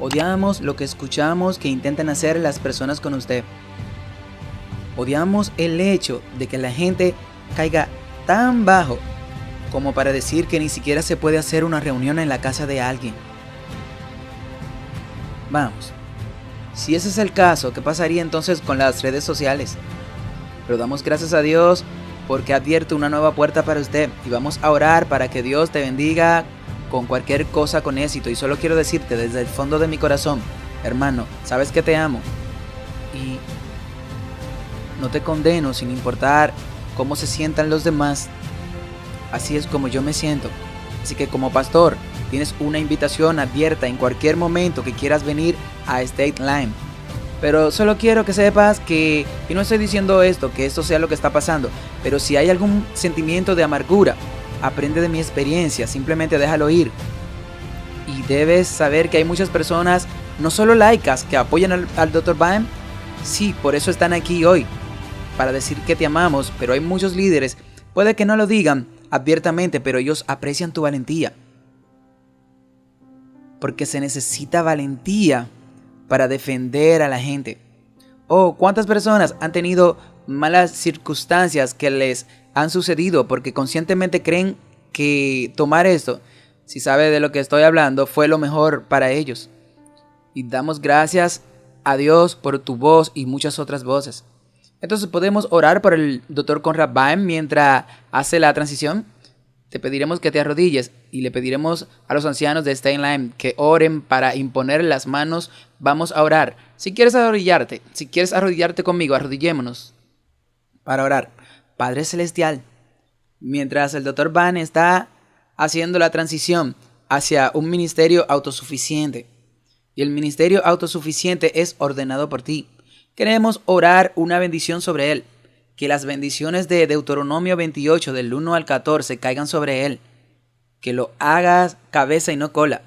Odiamos lo que escuchamos que intentan hacer las personas con usted. Odiamos el hecho de que la gente caiga tan bajo como para decir que ni siquiera se puede hacer una reunión en la casa de alguien. Vamos, si ese es el caso, ¿qué pasaría entonces con las redes sociales? Pero damos gracias a Dios porque ha abierto una nueva puerta para usted y vamos a orar para que Dios te bendiga con cualquier cosa con éxito. Y solo quiero decirte desde el fondo de mi corazón, hermano, sabes que te amo y no te condeno sin importar cómo se sientan los demás. Así es como yo me siento. Así que como pastor, tienes una invitación abierta en cualquier momento que quieras venir a State Line. Pero solo quiero que sepas que, y no estoy diciendo esto, que esto sea lo que está pasando, pero si hay algún sentimiento de amargura, aprende de mi experiencia, simplemente déjalo ir. Y debes saber que hay muchas personas, no solo laicas, que apoyan al Dr. Bam. Sí, por eso están aquí hoy, para decir que te amamos, pero hay muchos líderes, puede que no lo digan abiertamente, pero ellos aprecian tu valentía. Porque se necesita valentía para defender a la gente. Oh, ¿cuántas personas han tenido malas circunstancias que les han sucedido porque conscientemente creen que tomar esto, si sabe de lo que estoy hablando, fue lo mejor para ellos? Y damos gracias a Dios por tu voz y muchas otras voces. Entonces podemos orar por el Dr. Conrad Baum mientras hace la transición. Te pediremos que te arrodilles y le pediremos a los ancianos de Stay Line que oren para imponer las manos. Vamos a orar. Si quieres arrodillarte conmigo, arrodillémonos para orar. Padre Celestial, mientras el Dr. Van está haciendo la transición hacia un ministerio autosuficiente, y el ministerio autosuficiente es ordenado por ti, queremos orar una bendición sobre él. Que las bendiciones de Deuteronomio 28 del 1 al 14 caigan sobre él. Que lo hagas cabeza y no cola.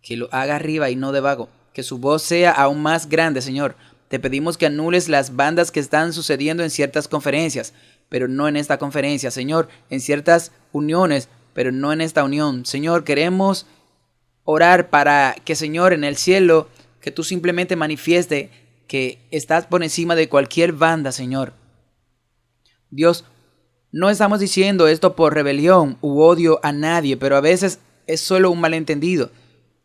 Que lo haga arriba y no debajo. Que su voz sea aún más grande, Señor. Te pedimos que anules las bandas que están sucediendo en ciertas conferencias, pero no en esta conferencia, Señor. En ciertas uniones, pero no en esta unión. Señor, queremos orar para que, Señor, en el cielo, que tú simplemente manifieste que estás por encima de cualquier banda, Señor. Dios, no estamos diciendo esto por rebelión u odio a nadie, pero a veces es solo un malentendido.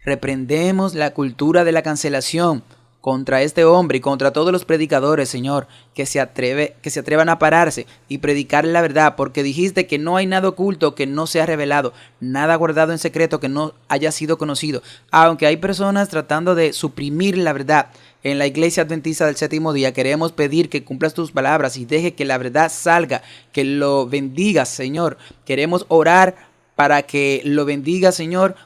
Reprendemos la cultura de la cancelación contra este hombre y contra todos los predicadores, Señor, que se atrevan a pararse y predicar la verdad, porque dijiste que no hay nada oculto que no sea revelado, nada guardado en secreto que no haya sido conocido. Aunque hay personas tratando de suprimir la verdad, en la Iglesia Adventista del Séptimo Día queremos pedir que cumplas tus palabras y deje que la verdad salga, que lo bendigas, Señor. Queremos orar para que lo bendigas, Señor,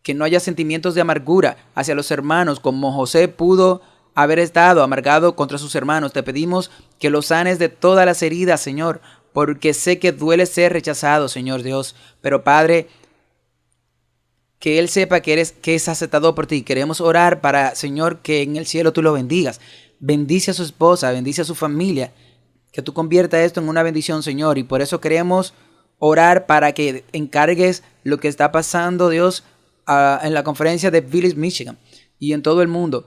que no haya sentimientos de amargura hacia los hermanos, como José pudo haber estado amargado contra sus hermanos. Te pedimos que los sanes de todas las heridas, Señor, porque sé que duele ser rechazado, Señor Dios. Pero Padre, que él sepa que es aceptado por ti. Queremos orar para, Señor, que en el cielo tú lo bendigas. Bendice a su esposa, bendice a su familia. Que tú conviertas esto en una bendición, Señor. Y por eso queremos orar para que encargues lo que está pasando, Dios, en la conferencia de Village, Michigan y en todo el mundo.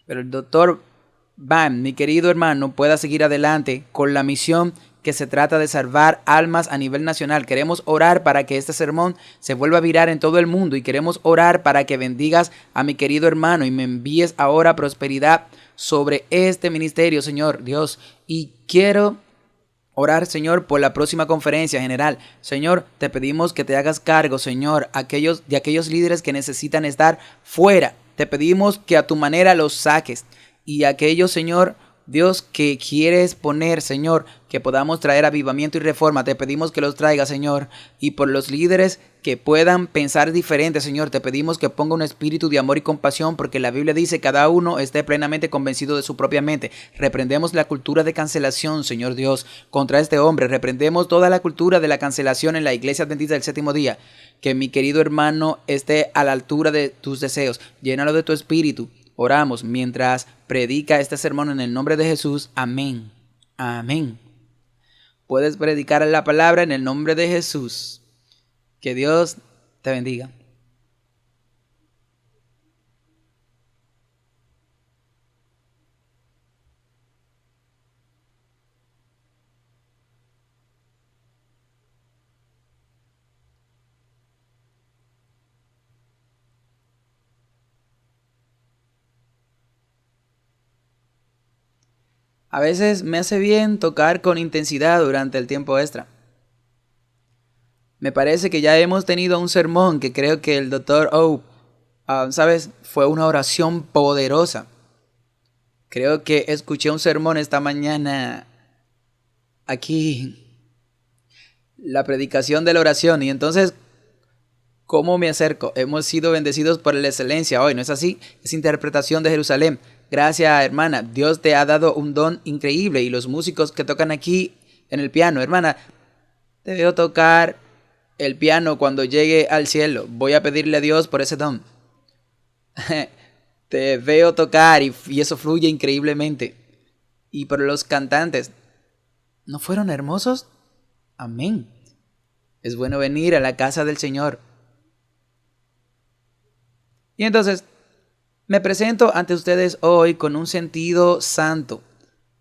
Pero el Dr. Bam, mi querido hermano, pueda seguir adelante con la misión que se trata de salvar almas a nivel nacional. Queremos orar para que este sermón se vuelva a virar en todo el mundo y queremos orar para que bendigas a mi querido hermano y me envíes ahora prosperidad sobre este ministerio, Señor Dios. Y quiero orar, Señor, por la próxima conferencia general. Señor, te pedimos que te hagas cargo, Señor, de aquellos líderes que necesitan estar fuera. Te pedimos que a tu manera los saques. Y aquellos, Señor Dios, que quieres poner, Señor, que podamos traer avivamiento y reforma, te pedimos que los traigas, Señor. Y por los líderes que puedan pensar diferente, Señor, te pedimos que ponga un espíritu de amor y compasión, porque la Biblia dice cada uno esté plenamente convencido de su propia mente. Reprendemos la cultura de cancelación, Señor Dios, contra este hombre. Reprendemos toda la cultura de la cancelación en la Iglesia Adventista del Séptimo Día. Que mi querido hermano esté a la altura de tus deseos. Llénalo de tu espíritu. Oramos mientras predica este sermón en el nombre de Jesús. Amén. Amén. Puedes predicar la palabra en el nombre de Jesús. Que Dios te bendiga. A veces me hace bien tocar con intensidad durante el tiempo extra. Me parece que ya hemos tenido un sermón que creo que el Dr. O, ¿sabes? Fue una oración poderosa. Creo que escuché un sermón esta mañana aquí, la predicación de la oración, y entonces, ¿cómo me acerco? Hemos sido bendecidos por la excelencia hoy, ¿no es así? Es interpretación de Jerusalén. Gracias, hermana. Dios te ha dado un don increíble y los músicos que tocan aquí en el piano, hermana, te veo tocar el piano cuando llegue al cielo. Voy a pedirle a Dios por ese don. Te veo tocar y eso fluye increíblemente. Y por los cantantes, ¿no fueron hermosos? Amén. Es bueno venir a la casa del Señor. Y entonces, me presento ante ustedes hoy con un sentido santo,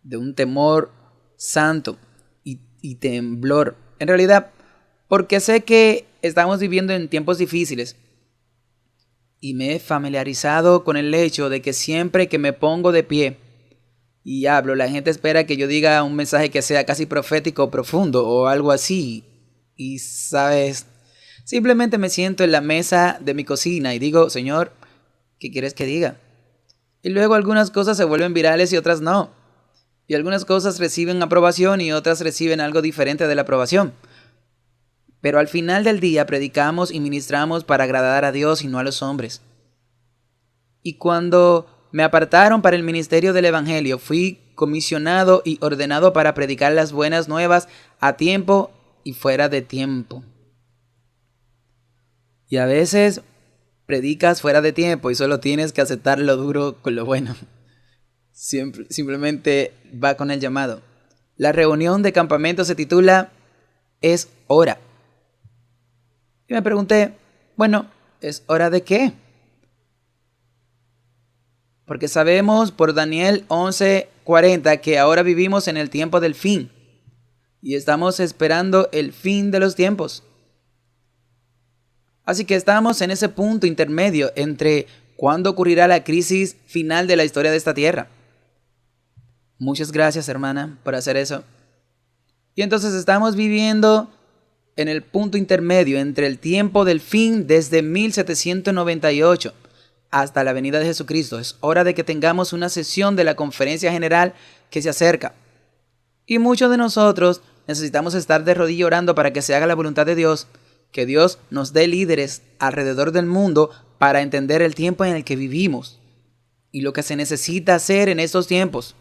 de un temor santo y temblor. En realidad, porque sé que estamos viviendo en tiempos difíciles y me he familiarizado con el hecho de que siempre que me pongo de pie y hablo, la gente espera que yo diga un mensaje que sea casi profético o profundo o algo así. Y sabes, simplemente me siento en la mesa de mi cocina y digo, Señor, ¿qué quieres que diga? Y luego algunas cosas se vuelven virales y otras no. Y algunas cosas reciben aprobación y otras reciben algo diferente de la aprobación. Pero al final del día predicamos y ministramos para agradar a Dios y no a los hombres. Y cuando me apartaron para el ministerio del Evangelio, fui comisionado y ordenado para predicar las buenas nuevas a tiempo y fuera de tiempo. Y a veces predicas fuera de tiempo y solo tienes que aceptar lo duro con lo bueno. Simplemente va con el llamado. La reunión de campamento se titula Es hora. Y me pregunté, bueno, ¿es hora de qué? Porque sabemos por Daniel 11:40 que ahora vivimos en el tiempo del fin. Y estamos esperando el fin de los tiempos. Así que estamos en ese punto intermedio entre cuándo ocurrirá la crisis final de la historia de esta tierra. Muchas gracias, hermana, por hacer eso. Y entonces estamos viviendo en el punto intermedio entre el tiempo del fin desde 1798 hasta la venida de Jesucristo. Es hora de que tengamos una sesión de la conferencia general que se acerca. Y muchos de nosotros necesitamos estar de rodillas orando para que se haga la voluntad de Dios, que Dios nos dé líderes alrededor del mundo para entender el tiempo en el que vivimos y lo que se necesita hacer en estos tiempos.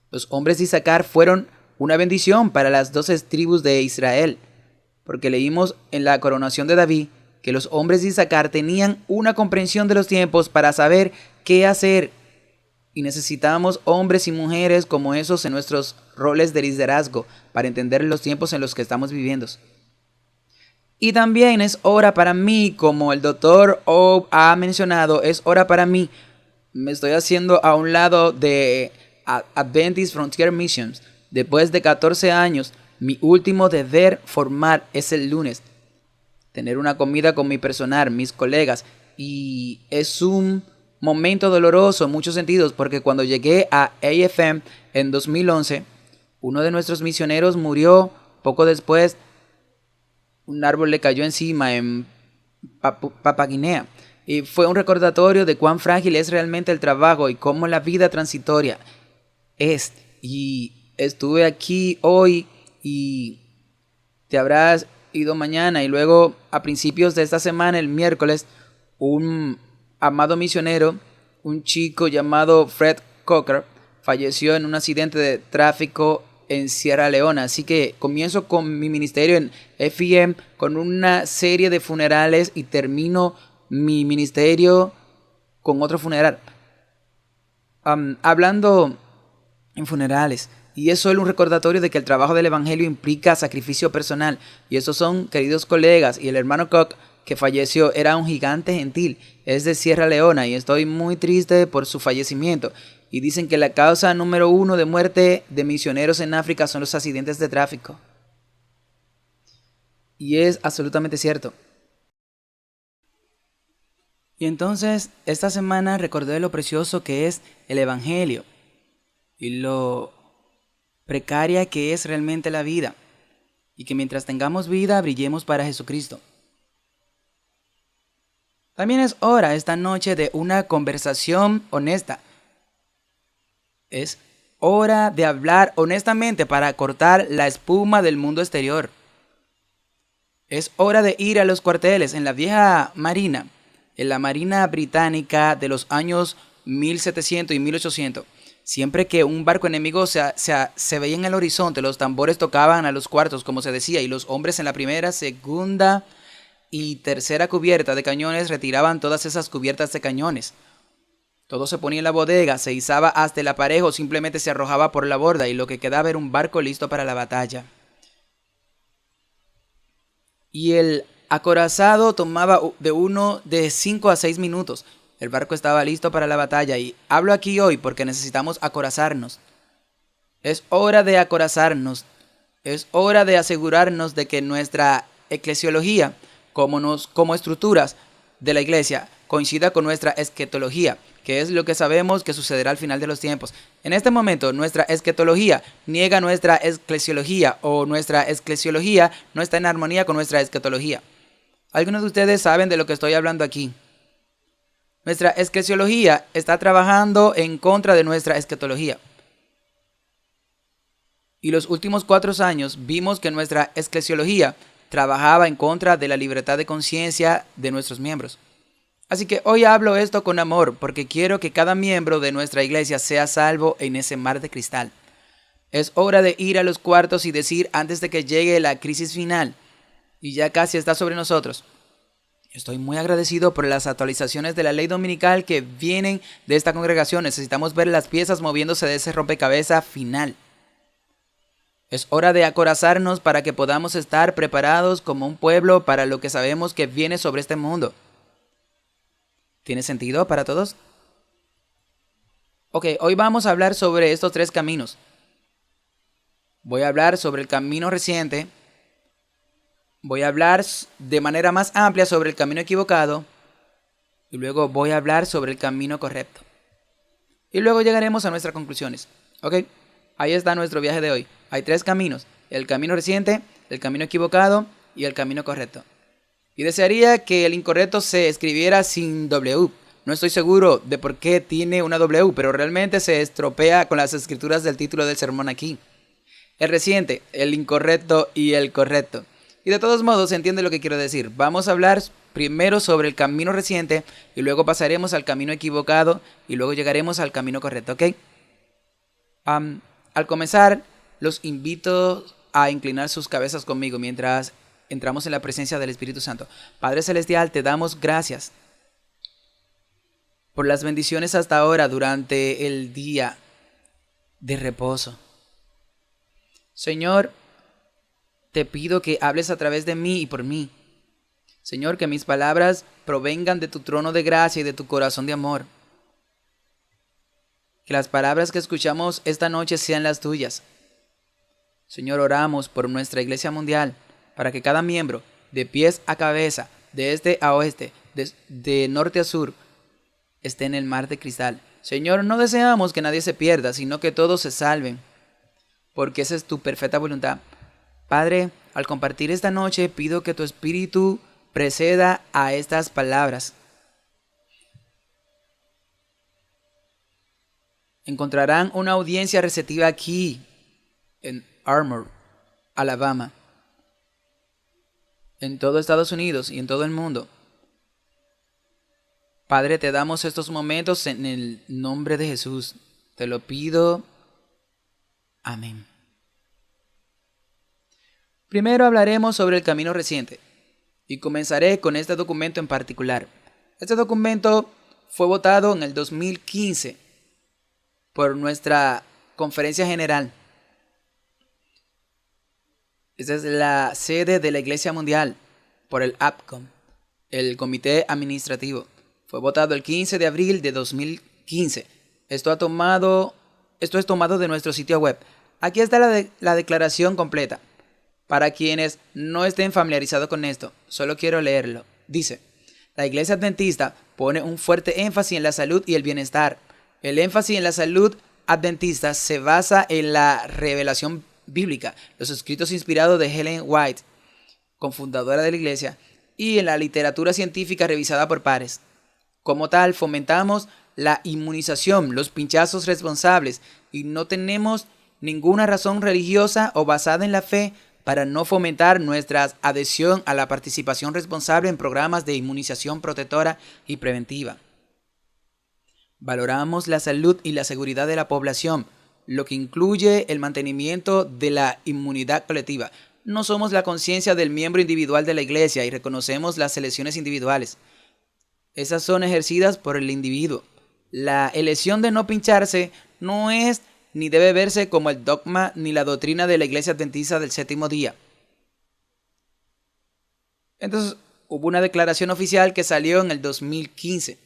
Los hombres de Isaacar fueron una bendición para las 12 tribus de Israel, porque leímos en la coronación de David que los hombres de Isaacar tenían una comprensión de los tiempos para saber qué hacer. Y necesitamos hombres y mujeres como esos en nuestros roles de liderazgo para entender los tiempos en los que estamos viviendo. Y también es hora para mí, como el doctor O ha mencionado, es hora para mí. Me estoy haciendo a un lado de Adventist Frontier Missions. Después de 14 años, mi último deber formal es el lunes. Tener una comida con mi personal, mis colegas. Y es un momento doloroso en muchos sentidos, porque cuando llegué a AFM en 2011, uno de nuestros misioneros murió. Poco después, un árbol le cayó encima en Papua Guinea. Y fue un recordatorio de cuán frágil es realmente el trabajo y cómo la vida transitoria es. Y estuve aquí hoy y te habrás ido mañana. Y luego a principios de esta semana, el miércoles, un amado misionero, un chico llamado Fred Cocker, falleció en un accidente de tráfico en Sierra Leona. Así que comienzo con mi ministerio en FEM con una serie de funerales y termino mi ministerio con otro funeral. Hablando en funerales, y es solo un recordatorio de que el trabajo del evangelio implica sacrificio personal. Y esos son queridos colegas. Y el hermano Koch, que falleció, era un gigante gentil. Es de Sierra Leona y estoy muy triste por su fallecimiento. Y dicen que la causa número 1 de muerte de misioneros en África son los accidentes de tráfico. Y es absolutamente cierto. Y entonces, esta semana recordé lo precioso que es el evangelio y lo precaria que es realmente la vida, y que mientras tengamos vida brillemos para Jesucristo. También es hora esta noche de una conversación honesta. Es hora de hablar honestamente para cortar la espuma del mundo exterior. Es hora de ir a los cuarteles en la vieja marina, en la marina británica de los años 1700 y 1800. Siempre que un barco enemigo se veía en el horizonte, los tambores tocaban a los cuartos, como se decía, y los hombres en la primera, segunda y tercera cubierta de cañones retiraban todas esas cubiertas de cañones. Todo se ponía en la bodega, se izaba hasta el aparejo, simplemente se arrojaba por la borda y lo que quedaba era un barco listo para la batalla. Y el acorazado tomaba de 5 a 6 minutos. El barco estaba listo para la batalla y hablo aquí hoy porque necesitamos acorazarnos. Es hora de acorazarnos. Es hora de asegurarnos de que nuestra eclesiología, como estructuras de la iglesia, coincida con nuestra esquetología, que es lo que sabemos que sucederá al final de los tiempos. En este momento, nuestra esquetología niega nuestra eclesiología, o nuestra eclesiología no está en armonía con nuestra esquetología. Algunos de ustedes saben de lo que estoy hablando aquí. Nuestra eclesiología está trabajando en contra de nuestra esquetología. Y los últimos 4 años vimos que nuestra eclesiología trabajaba en contra de la libertad de conciencia de nuestros miembros. Así que hoy hablo esto con amor, porque quiero que cada miembro de nuestra iglesia sea salvo en ese mar de cristal. Es hora de ir a los cuartos y decir antes de que llegue la crisis final, y ya casi está sobre nosotros: estoy muy agradecido por las actualizaciones de la ley dominical que vienen de esta congregación. Necesitamos ver las piezas moviéndose de ese rompecabezas final. Es hora de acorazarnos para que podamos estar preparados como un pueblo para lo que sabemos que viene sobre este mundo. ¿Tiene sentido para todos? Ok, hoy vamos a hablar sobre estos 3 caminos. Voy a hablar sobre el camino reciente. Voy a hablar de manera más amplia sobre el camino equivocado. Y luego voy a hablar sobre el camino correcto. Y luego llegaremos a nuestras conclusiones. Ok, ahí está nuestro viaje de hoy. Hay 3 caminos: el camino reciente, el camino equivocado y el camino correcto. Y desearía que el incorrecto se escribiera sin W. No estoy seguro de por qué tiene una W, pero realmente se estropea con las escrituras del título del sermón aquí. El reciente, el incorrecto y el correcto. Y de todos modos se entiende lo que quiero decir. Vamos a hablar primero sobre el camino reciente y luego pasaremos al camino equivocado y luego llegaremos al camino correcto, ¿ok? Al comenzar, los invito a inclinar sus cabezas conmigo mientras entramos en la presencia del Espíritu Santo. Padre Celestial, te damos gracias por las bendiciones hasta ahora durante el día de reposo. Señor, te pido que hables a través de mí y por mí. Señor, que mis palabras provengan de tu trono de gracia y de tu corazón de amor. Que las palabras que escuchamos esta noche sean las tuyas. Señor, oramos por nuestra iglesia mundial, para que cada miembro, de pies a cabeza, de este a oeste, de norte a sur, esté en el mar de cristal. Señor, no deseamos que nadie se pierda, sino que todos se salven, porque esa es tu perfecta voluntad. Padre, al compartir esta noche, pido que tu Espíritu preceda a estas palabras. Encontrarán una audiencia receptiva aquí, en Armour, Alabama, en todo Estados Unidos y en todo el mundo. Padre, te damos estos momentos en el nombre de Jesús. Te lo pido. Amén. Primero hablaremos sobre el camino reciente y comenzaré con este documento en particular. Este documento fue votado en el 2015 por nuestra conferencia general. Esta es la sede de la Iglesia Mundial por el APCOM, el Comité Administrativo. Fue votado el 15 de abril de 2015. Esto es tomado de nuestro sitio web. Aquí está la declaración completa. Para quienes no estén familiarizados con esto, solo quiero leerlo. Dice: la Iglesia Adventista pone un fuerte énfasis en la salud y el bienestar. El énfasis en la salud adventista se basa en la revelación bíblica, los escritos inspirados de Ellen White, cofundadora de la iglesia, y en la literatura científica revisada por pares. Como tal, fomentamos la inmunización, los pinchazos responsables, y no tenemos ninguna razón religiosa o basada en la fe para no fomentar nuestra adhesión a la participación responsable en programas de inmunización protectora y preventiva. Valoramos la salud y la seguridad de la población, lo que incluye el mantenimiento de la inmunidad colectiva. No somos la conciencia del miembro individual de la iglesia y reconocemos las elecciones individuales. Esas son ejercidas por el individuo. La elección de no pincharse no es ni debe verse como el dogma ni la doctrina de la iglesia adventista del séptimo día. Entonces, hubo una declaración oficial que salió en el 2015.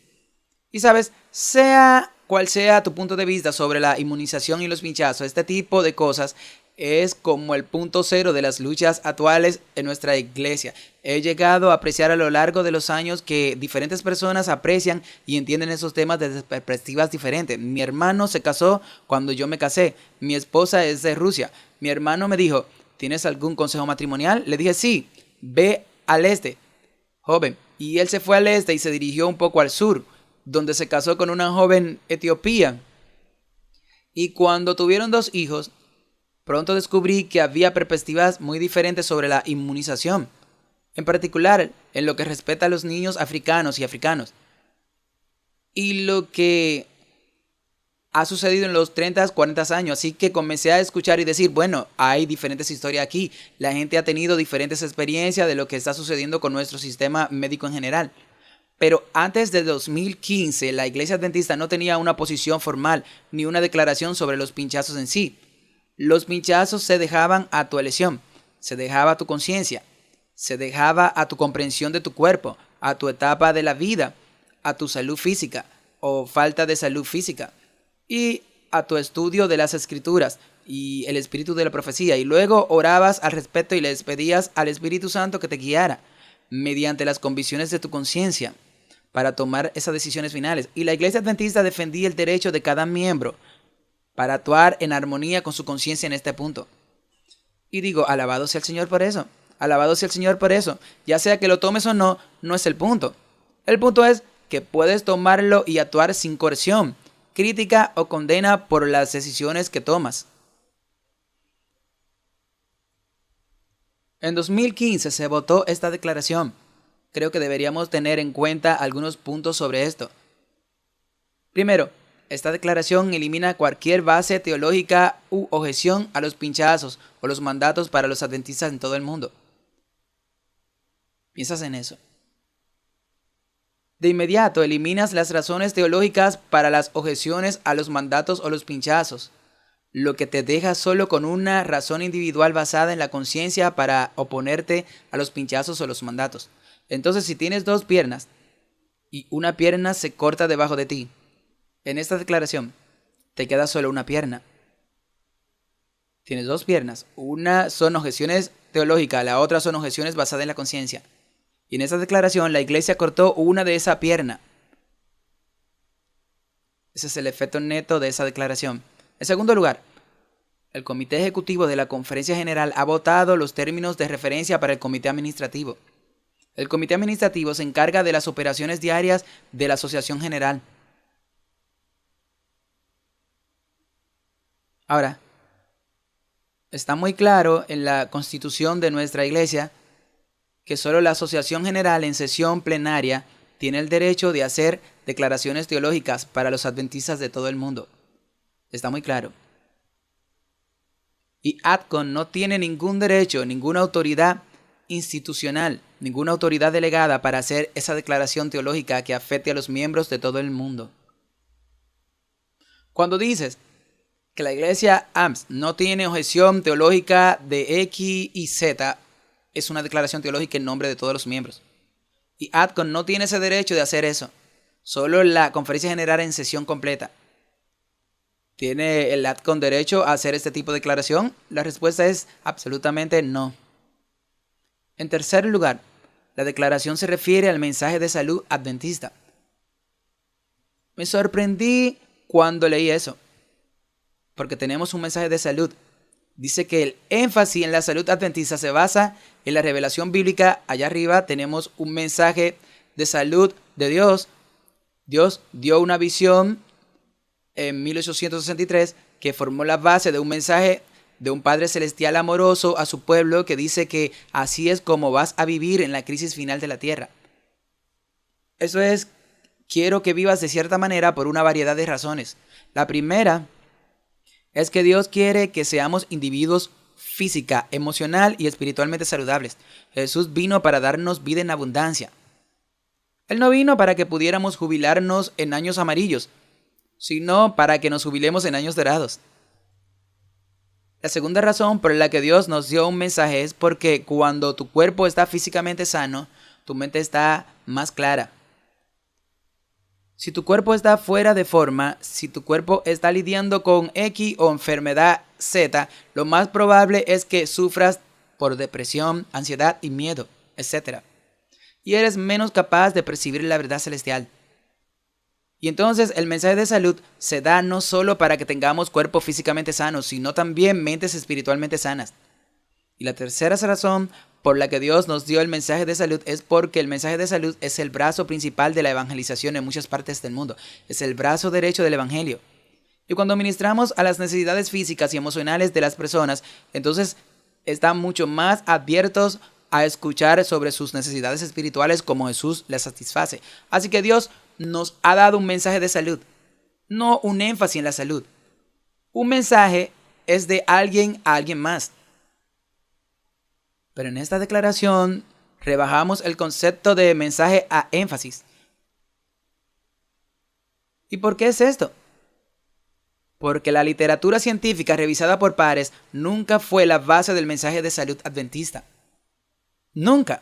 Y sabes, sea cual sea tu punto de vista sobre la inmunización y los pinchazos, este tipo de cosas es como el punto cero de las luchas actuales en nuestra iglesia. He llegado a apreciar a lo largo de los años que diferentes personas aprecian y entienden esos temas desde perspectivas diferentes. Mi hermano se casó cuando yo me casé. Mi esposa es de Rusia. Mi hermano me dijo, ¿tienes algún consejo matrimonial? Le dije, sí, ve al este, joven. Y él se fue al este y se dirigió un poco al sur, donde se casó con una joven etiopía. Y cuando tuvieron 2 hijos, pronto descubrí que había perspectivas muy diferentes sobre la inmunización, en particular en lo que respecta a los niños africanos y africanos. Y lo que ha sucedido en los 30, 40 años, así que comencé a escuchar y decir, bueno, hay diferentes historias aquí, la gente ha tenido diferentes experiencias de lo que está sucediendo con nuestro sistema médico en general. Pero antes de 2015, la iglesia adventista no tenía una posición formal ni una declaración sobre los pinchazos en sí. Los pinchazos se dejaban a tu elección, se dejaba a tu conciencia, se dejaba a tu comprensión de tu cuerpo, a tu etapa de la vida, a tu salud física o falta de salud física y a tu estudio de las escrituras y el espíritu de la profecía. Y luego orabas al respecto y les pedías al Espíritu Santo que te guiara mediante las convicciones de tu conciencia para tomar esas decisiones finales. Y la iglesia adventista defendía el derecho de cada miembro para actuar en armonía con su conciencia en este punto. Y digo, alabado sea el Señor por eso. Alabado sea el Señor por eso. Ya sea que lo tomes o no, no es el punto. El punto es que puedes tomarlo y actuar sin coerción, crítica o condena por las decisiones que tomas. En 2015 se votó esta declaración. Creo que deberíamos tener en cuenta algunos puntos sobre esto. Primero, esta declaración elimina cualquier base teológica u objeción a los pinchazos o los mandatos para los adventistas en todo el mundo. ¿Piensas en eso? De inmediato eliminas las razones teológicas para las objeciones a los mandatos o los pinchazos, lo que te deja solo con una razón individual basada en la conciencia para oponerte a los pinchazos o los mandatos. Entonces, si tienes 2 piernas y una pierna se corta debajo de ti, en esta declaración te queda solo una pierna. Tienes 2 piernas. Una son objeciones teológicas, la otra son objeciones basadas en la conciencia. Y en esta declaración la iglesia cortó una de esa pierna. Ese es el efecto neto de esa declaración. En segundo lugar, el Comité Ejecutivo de la Conferencia General ha votado los términos de referencia para el Comité Administrativo. El Comité Administrativo se encarga de las operaciones diarias de la Asociación General. Ahora, está muy claro en la Constitución de nuestra iglesia que solo la Asociación General en sesión plenaria tiene el derecho de hacer declaraciones teológicas para los adventistas de todo el mundo. Está muy claro. Y ADCON no tiene ningún derecho, ninguna autoridad institucional, ninguna autoridad delegada para hacer esa declaración teológica que afecte a los miembros de todo el mundo. Cuando dices que la iglesia AMS no tiene objeción teológica de X y Z, es una declaración teológica en nombre de todos los miembros. Y ADCON no tiene ese derecho de hacer eso. Solo la conferencia general en sesión completa. ¿Tiene el ADCON derecho a hacer este tipo de declaración? La respuesta es absolutamente no. En tercer lugar, la declaración se refiere al mensaje de salud adventista. Me sorprendí cuando leí eso. porque tenemos un mensaje de salud. Dice que el énfasis en la salud adventista se basa en la revelación bíblica. Allá arriba tenemos un mensaje de salud de Dios. Dios dio una visión en 1863 que formó la base de un mensaje de un Padre Celestial amoroso a su pueblo, que dice que así es como vas a vivir en la crisis final de la tierra. Eso es, quiero que vivas de cierta manera por una variedad de razones. La primera es que Dios quiere que seamos individuos física, emocional y espiritualmente saludables. Jesús vino para darnos vida en abundancia. Él no vino para que pudiéramos jubilarnos en años amarillos, sino para que nos jubilemos en años dorados. La segunda razón por la que Dios nos dio un mensaje es porque cuando tu cuerpo está físicamente sano, tu mente está más clara. Si tu cuerpo está fuera de forma, si tu cuerpo está lidiando con X o enfermedad Z, lo más probable es que sufras por depresión, ansiedad y miedo, etc. Y eres menos capaz de percibir la verdad celestial. Y entonces el mensaje de salud se da no solo para que tengamos cuerpos físicamente sanos, sino también mentes espiritualmente sanas. Y la tercera razón por la que Dios nos dio el mensaje de salud es porque el mensaje de salud es el brazo principal de la evangelización en muchas partes del mundo. Es el brazo derecho del evangelio. Y cuando ministramos a las necesidades físicas y emocionales de las personas, entonces están mucho más abiertos a escuchar sobre sus necesidades espirituales como Jesús las satisface. Así que Dios nos ha dado un mensaje de salud, no un énfasis en la salud. Un mensaje es de alguien a alguien más. Pero en esta declaración rebajamos el concepto de mensaje a énfasis. ¿Y por qué es esto? Porque la literatura científica revisada por pares nunca fue la base del mensaje de salud adventista. Nunca.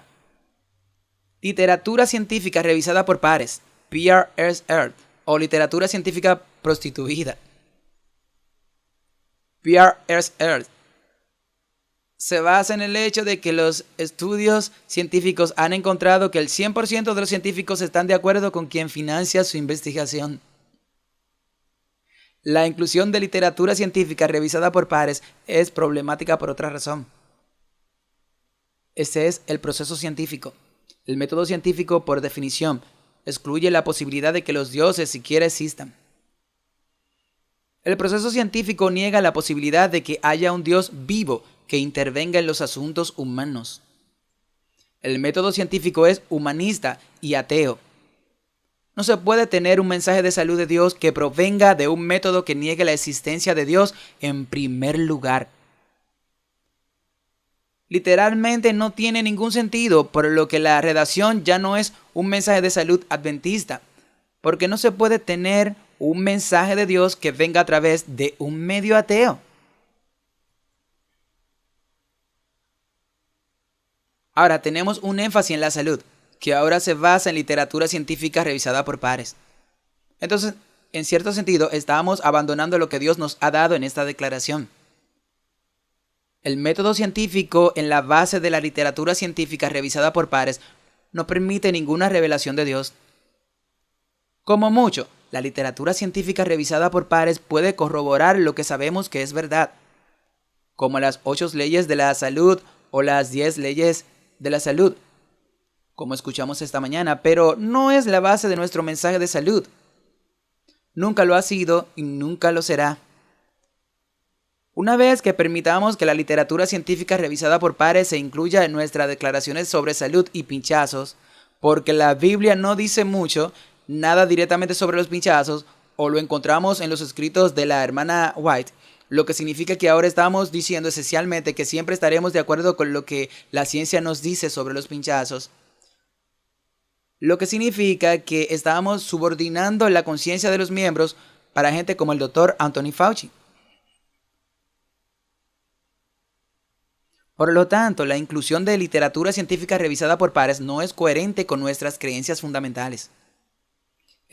Literatura científica revisada por pares, PRSR, o literatura científica prostituida, PRSR, se basa en el hecho de que los estudios científicos han encontrado que el 100% de los científicos están de acuerdo con quien financia su investigación. La inclusión de literatura científica revisada por pares es problemática por otra razón. Ese es el proceso científico. El método científico, por definición, excluye la posibilidad de que los dioses siquiera existan. El proceso científico niega la posibilidad de que haya un Dios vivo que intervenga en los asuntos humanos. El método científico es humanista y ateo. No se puede tener un mensaje de salud de Dios que provenga de un método que niegue la existencia de Dios en primer lugar. Literalmente no tiene ningún sentido, por lo que la redacción ya no es un mensaje de salud adventista, porque no se puede tener un mensaje de Dios que venga a través de un medio ateo. Ahora tenemos un énfasis en la salud, que ahora se basa en literatura científica revisada por pares. Entonces, en cierto sentido, estamos abandonando lo que Dios nos ha dado en esta declaración. El método científico en la base de la literatura científica revisada por pares no permite ninguna revelación de Dios. Como mucho, la literatura científica revisada por pares puede corroborar lo que sabemos que es verdad, como las 8 leyes de la salud o las 10 leyes de la salud, como escuchamos esta mañana, pero no es la base de nuestro mensaje de salud. Nunca lo ha sido y nunca lo será. Una vez que permitamos que la literatura científica revisada por pares se incluya en nuestras declaraciones sobre salud y pinchazos, porque la Biblia no dice mucho, nada directamente sobre los pinchazos, o lo encontramos en los escritos de la hermana White, lo que significa que ahora estamos diciendo esencialmente que siempre estaremos de acuerdo con lo que la ciencia nos dice sobre los pinchazos. Lo que significa que estamos subordinando la conciencia de los miembros para gente como el Dr. Anthony Fauci. Por lo tanto, la inclusión de literatura científica revisada por pares no es coherente con nuestras creencias fundamentales.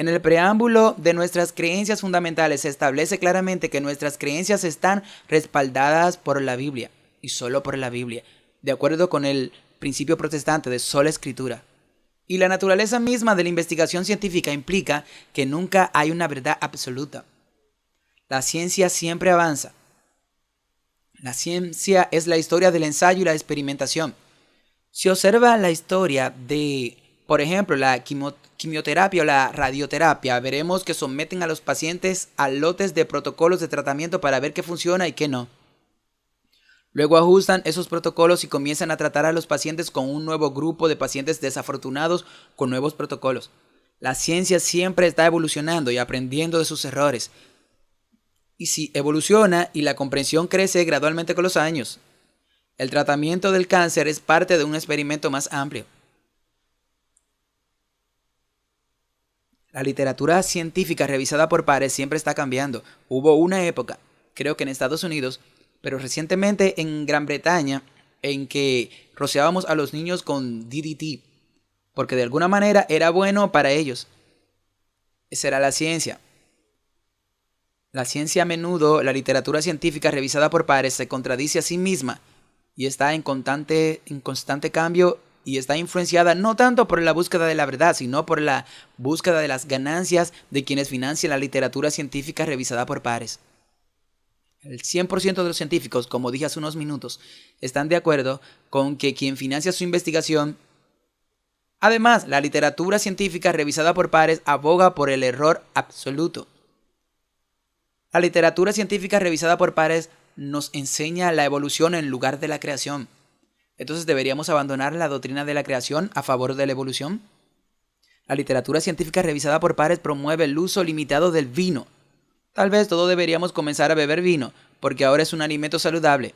En el preámbulo de nuestras creencias fundamentales se establece claramente que nuestras creencias están respaldadas por la Biblia, y solo por la Biblia, de acuerdo con el principio protestante de sola escritura. Y la naturaleza misma de la investigación científica implica que nunca hay una verdad absoluta. La ciencia siempre avanza. La ciencia es la historia del ensayo y la experimentación. Si observa la historia de, por ejemplo, la quimioterapia o la radioterapia, veremos que someten a los pacientes a lotes de protocolos de tratamiento para ver qué funciona y qué no. Luego ajustan esos protocolos y comienzan a tratar a los pacientes con un nuevo grupo de pacientes desafortunados con nuevos protocolos. La ciencia siempre está evolucionando y aprendiendo de sus errores. Y si evoluciona y la comprensión crece gradualmente con los años. El tratamiento del cáncer es parte de un experimento más amplio. La literatura científica revisada por pares siempre está cambiando. Hubo una época, creo que en Estados Unidos, pero recientemente en Gran Bretaña, en que rociábamos a los niños con DDT, porque de alguna manera era bueno para ellos. Esa era la ciencia. La ciencia a menudo, la literatura científica revisada por pares, se contradice a sí misma y está en constante cambio y está influenciada no tanto por la búsqueda de la verdad, sino por la búsqueda de las ganancias de quienes financian la literatura científica revisada por pares. El 100% de los científicos, como dije hace unos minutos, están de acuerdo con que quien financia su investigación. Además, la literatura científica revisada por pares aboga por el error absoluto. La literatura científica revisada por pares nos enseña la evolución en lugar de la creación. Entonces, ¿deberíamos abandonar la doctrina de la creación a favor de la evolución? La literatura científica revisada por pares promueve el uso limitado del vino. Tal vez todos deberíamos comenzar a beber vino, porque ahora es un alimento saludable.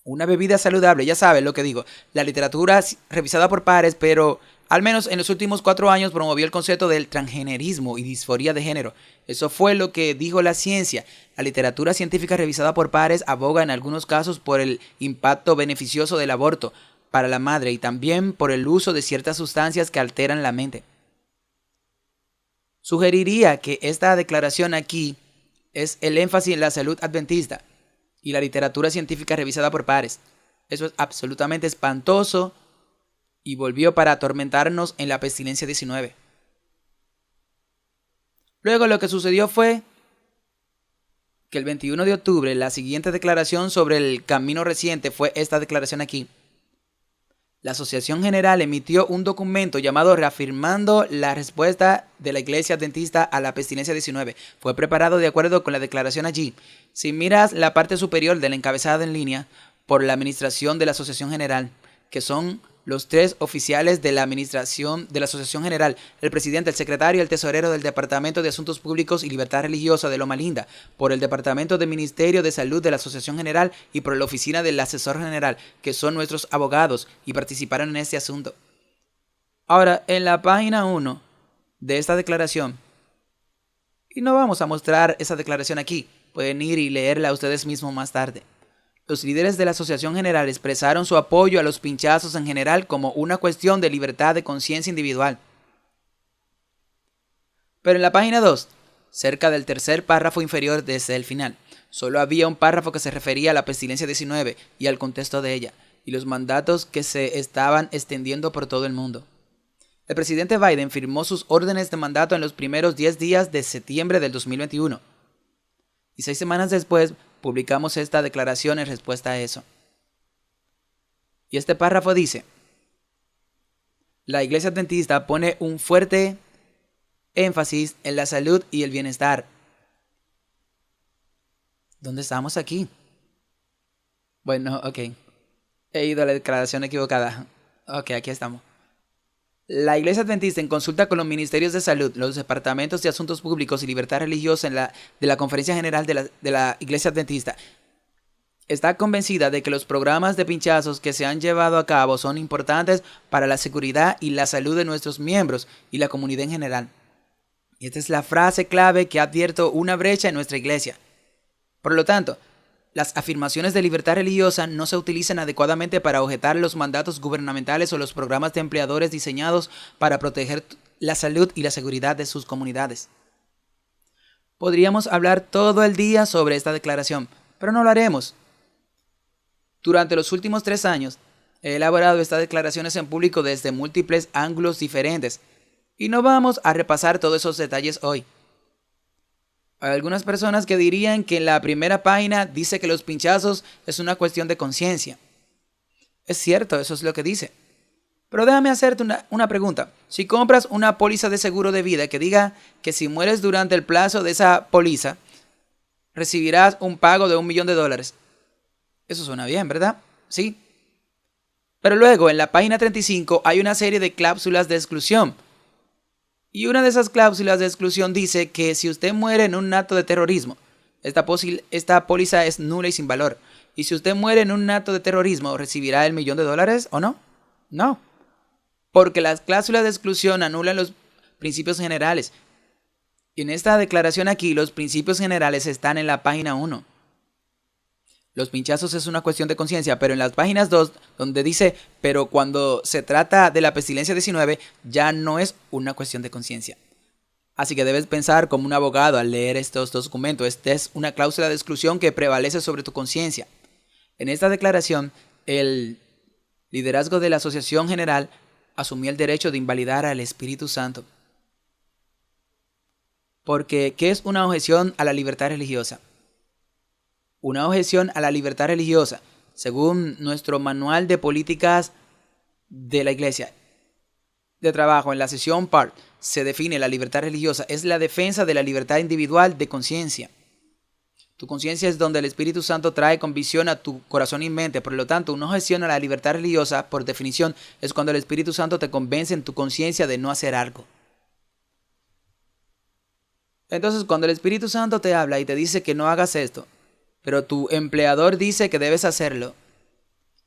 Una bebida saludable, ya saben lo que digo. La literatura revisada por pares, pero al menos en los últimos 4 años promovió el concepto del transgenerismo y disforia de género. Eso fue lo que dijo la ciencia. La literatura científica revisada por pares aboga en algunos casos por el impacto beneficioso del aborto para la madre y también por el uso de ciertas sustancias que alteran la mente. Sugeriría que esta declaración aquí es el énfasis en la salud adventista y la literatura científica revisada por pares. Eso es absolutamente espantoso y volvió para atormentarnos en la pestilencia 19. Luego lo que sucedió fue que el 21 de octubre la siguiente declaración sobre el camino reciente fue esta declaración aquí. La Asociación General emitió un documento llamado Reafirmando la respuesta de la Iglesia Adventista a la pestilencia 19. Fue preparado de acuerdo con la declaración allí. Si miras la parte superior del encabezado en línea, por la administración de la Asociación General, que son los 3 oficiales de la administración de la Asociación General, el presidente, el secretario y el tesorero del Departamento de Asuntos Públicos y Libertad Religiosa de Loma Linda, por el Departamento de Ministerio de Salud de la Asociación General y por la Oficina del Asesor General, que son nuestros abogados y participaron en este asunto. Ahora, en la página 1 de esta declaración, y no vamos a mostrar esa declaración aquí, pueden ir y leerla ustedes mismos más tarde. Los líderes de la Asociación General expresaron su apoyo a los pinchazos en general como una cuestión de libertad de conciencia individual. Pero en la página 2, cerca del tercer párrafo inferior desde el final, solo había un párrafo que se refería a la pestilencia 19 y al contexto de ella, y los mandatos que se estaban extendiendo por todo el mundo. El presidente Biden firmó sus órdenes de mandato en los primeros 10 días de septiembre del 2021. Y 6 semanas después, publicamos esta declaración en respuesta a eso. Y este párrafo dice: la Iglesia Adventista pone un fuerte énfasis en la salud y el bienestar. ¿Dónde estamos aquí? Bueno, ok. He ido a la declaración equivocada. Ok, aquí estamos. La Iglesia Adventista, en consulta con los ministerios de salud, los departamentos de asuntos públicos y libertad religiosa de la Conferencia General de la Iglesia Adventista, está convencida de que los programas de pinchazos que se han llevado a cabo son importantes para la seguridad y la salud de nuestros miembros y la comunidad en general. Y esta es la frase clave que ha abierto una brecha en nuestra iglesia. Por lo tanto, las afirmaciones de libertad religiosa no se utilizan adecuadamente para objetar los mandatos gubernamentales o los programas de empleadores diseñados para proteger la salud y la seguridad de sus comunidades. Podríamos hablar todo el día sobre esta declaración, pero no lo haremos. Durante los últimos 3 años, he elaborado estas declaraciones en público desde múltiples ángulos diferentes, y no vamos a repasar todos esos detalles hoy. Hay algunas personas que dirían que en la primera página dice que los pinchazos es una cuestión de conciencia. Es cierto, eso es lo que dice. Pero déjame hacerte una pregunta. Si compras una póliza de seguro de vida que diga que si mueres durante el plazo de esa póliza, recibirás un pago de $1.000.000. Eso suena bien, ¿verdad? Sí. Pero luego en la página 35 hay una serie de cláusulas de exclusión. Y una de esas cláusulas de exclusión dice que si usted muere en un acto de terrorismo, esta póliza es nula y sin valor. Y si usted muere en un acto de terrorismo, ¿recibirá el $1.000.000 o no? No. Porque las cláusulas de exclusión anulan los principios generales. Y en esta declaración aquí, los principios generales están en la página 1. Los pinchazos es una cuestión de conciencia, pero en las páginas 2, donde dice, pero cuando se trata de la pestilencia 19, ya no es una cuestión de conciencia. Así que debes pensar como un abogado al leer estos documentos. Esta es una cláusula de exclusión que prevalece sobre tu conciencia. En esta declaración, el liderazgo de la Asociación General asumió el derecho de invalidar al Espíritu Santo. Porque, ¿qué es una objeción a la libertad religiosa? Una objeción a la libertad religiosa, según nuestro manual de políticas de la Iglesia de trabajo, en la sesión PART, se define la libertad religiosa, es la defensa de la libertad individual de conciencia. Tu conciencia es donde el Espíritu Santo trae convicción a tu corazón y mente. Por lo tanto, una objeción a la libertad religiosa, por definición, es cuando el Espíritu Santo te convence en tu conciencia de no hacer algo. Entonces, cuando el Espíritu Santo te habla y te dice que no hagas esto, pero tu empleador dice que debes hacerlo,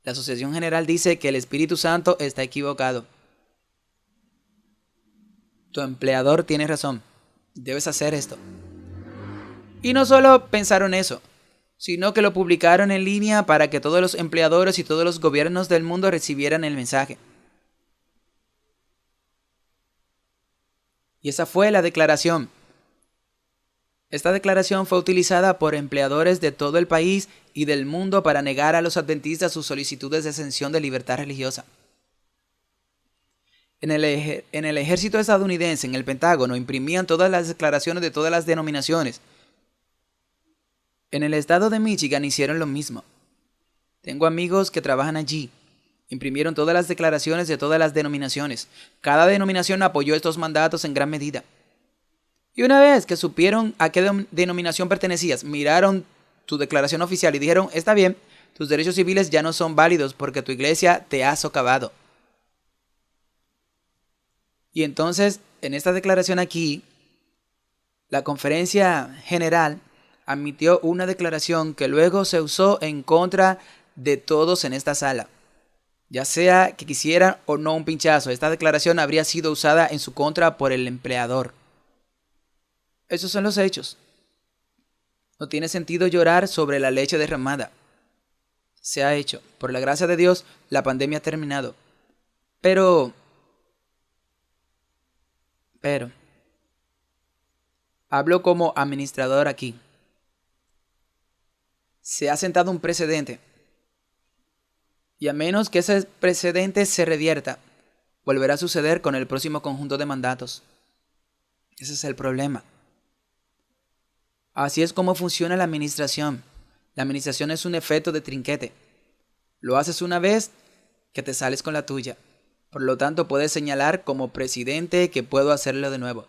la Asociación General dice que el Espíritu Santo está equivocado. Tu empleador tiene razón. Debes hacer esto. Y no solo pensaron eso, sino que lo publicaron en línea para que todos los empleadores y todos los gobiernos del mundo recibieran el mensaje. Y esa fue la declaración. Esta declaración fue utilizada por empleadores de todo el país y del mundo para negar a los adventistas sus solicitudes de exención de libertad religiosa. En el ejército estadounidense, en el Pentágono, imprimían todas las declaraciones de todas las denominaciones. En el estado de Michigan hicieron lo mismo. Tengo amigos que trabajan allí. Imprimieron todas las declaraciones de todas las denominaciones. Cada denominación apoyó estos mandatos en gran medida. Y una vez que supieron a qué denominación pertenecías, miraron tu declaración oficial y dijeron, está bien, tus derechos civiles ya no son válidos porque tu iglesia te ha socavado. Y entonces, en esta declaración aquí, la Conferencia General admitió una declaración que luego se usó en contra de todos en esta sala. Ya sea que quisieran o no un pinchazo, esta declaración habría sido usada en su contra por el empleador. Esos son los hechos. No tiene sentido llorar sobre la leche derramada. Se ha hecho. Por la gracia de Dios, la pandemia ha terminado. Pero, hablo como administrador aquí. Se ha sentado un precedente. Y a menos que ese precedente se revierta, volverá a suceder con el próximo conjunto de mandatos. Ese es el problema. Así es como funciona la administración. La administración es un efecto de trinquete. Lo haces una vez que te sales con la tuya. Por lo tanto, puedes señalar como presidente que puedo hacerlo de nuevo.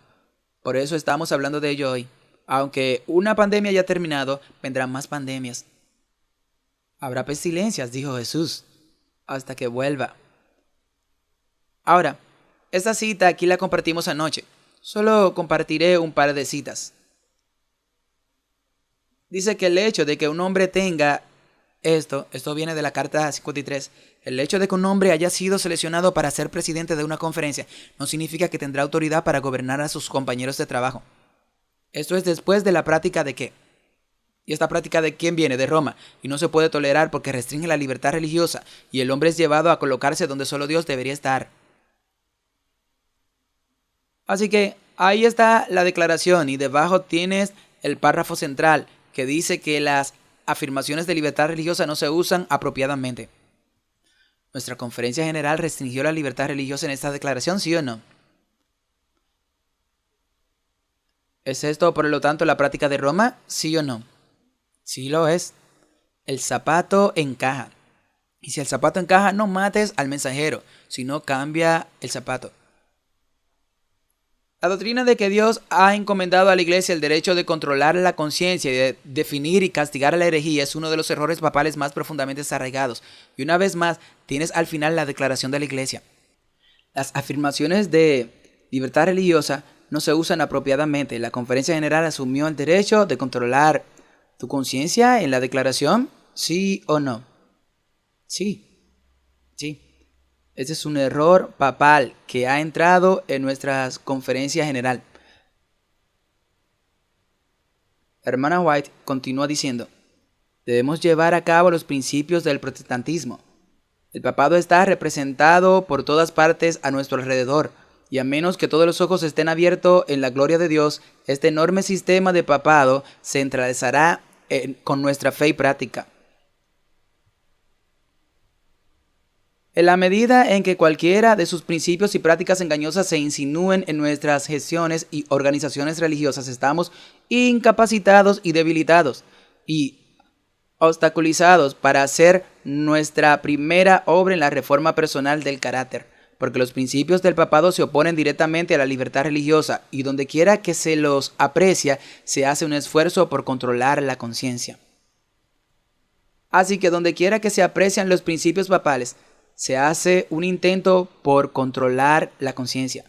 Por eso estamos hablando de ello hoy. Aunque una pandemia haya terminado, vendrán más pandemias. Habrá pestilencias, dijo Jesús, hasta que vuelva. Ahora, esta cita aquí la compartimos anoche. Solo compartiré un par de citas. Dice que el hecho de que un hombre tenga esto viene de la carta 53, el hecho de que un hombre haya sido seleccionado para ser presidente de una conferencia no significa que tendrá autoridad para gobernar a sus compañeros de trabajo. Esto es después de la práctica de qué. ¿Y esta práctica de quién viene? De Roma, y no se puede tolerar porque restringe la libertad religiosa y el hombre es llevado a colocarse donde solo Dios debería estar. Así que ahí está la declaración y debajo tienes el párrafo central que dice que las afirmaciones de libertad religiosa no se usan apropiadamente. ¿Nuestra conferencia general restringió la libertad religiosa en esta declaración, sí o no? ¿Es esto, por lo tanto, la práctica de Roma? ¿Sí o no? Sí lo es. El zapato encaja. Y si el zapato encaja, no mates al mensajero, sino cambia el zapato. La doctrina de que Dios ha encomendado a la Iglesia el derecho de controlar la conciencia y de definir y castigar a la herejía es uno de los errores papales más profundamente arraigados. Y una vez más, tienes al final la declaración de la Iglesia. Las afirmaciones de libertad religiosa no se usan apropiadamente. La Conferencia General asumió el derecho de controlar tu conciencia en la declaración, ¿sí o no? Sí, sí. Ese es un error papal que ha entrado en nuestras conferencias general. La hermana White continúa diciendo, debemos llevar a cabo los principios del protestantismo. El papado está representado por todas partes a nuestro alrededor, y a menos que todos los ojos estén abiertos en la gloria de Dios, este enorme sistema de papado se entrelazará con nuestra fe y práctica. En la medida en que cualquiera de sus principios y prácticas engañosas se insinúen en nuestras gestiones y organizaciones religiosas, estamos incapacitados y debilitados y obstaculizados para hacer nuestra primera obra en la reforma personal del carácter, porque los principios del papado se oponen directamente a la libertad religiosa y donde quiera que se los aprecia, se hace un esfuerzo por controlar la conciencia. Así que donde quiera que se aprecian los principios papales, se hace un intento por controlar la conciencia.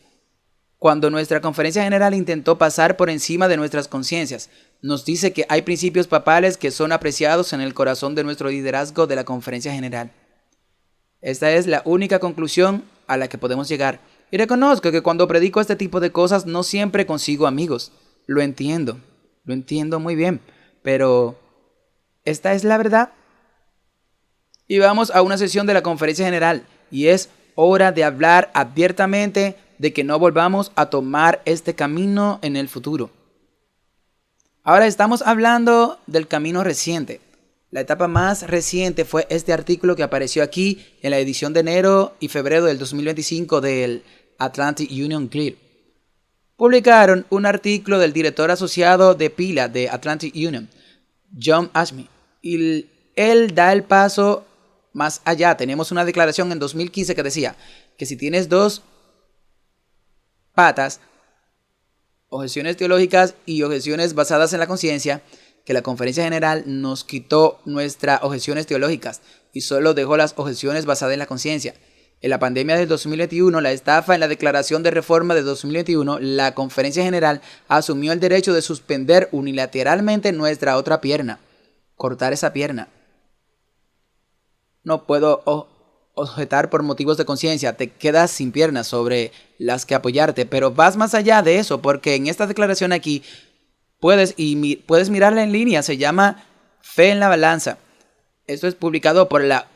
Cuando nuestra conferencia general intentó pasar por encima de nuestras conciencias, nos dice que hay principios papales que son apreciados en el corazón de nuestro liderazgo de la conferencia general. Esta es la única conclusión a la que podemos llegar. Y reconozco que cuando predico este tipo de cosas no siempre consigo amigos. Lo entiendo muy bien, pero ¿esta es la verdad? Y vamos a una sesión de la conferencia general y es hora de hablar abiertamente de que no volvamos a tomar este camino en el futuro. Ahora estamos hablando del camino reciente. La etapa más reciente fue este artículo que apareció aquí en la edición de enero y febrero del 2025 del Atlantic Union Clear. Publicaron un artículo del director asociado de pila de Atlantic Union, John Ashby, y él da el paso más allá. Tenemos una declaración en 2015 que decía que si tienes dos patas, objeciones teológicas y objeciones basadas en la conciencia, que la conferencia general nos quitó nuestras objeciones teológicas y solo dejó las objeciones basadas en la conciencia. En la pandemia del 2021, la estafa en la declaración de reforma de 2021, la conferencia general asumió el derecho de suspender unilateralmente nuestra otra pierna, cortar esa pierna. No puedo objetar por motivos de conciencia, te quedas sin piernas sobre las que apoyarte, pero vas más allá de eso, porque en esta declaración aquí puedes mirarla en línea, se llama Fe en la Balanza. Esto es publicado por la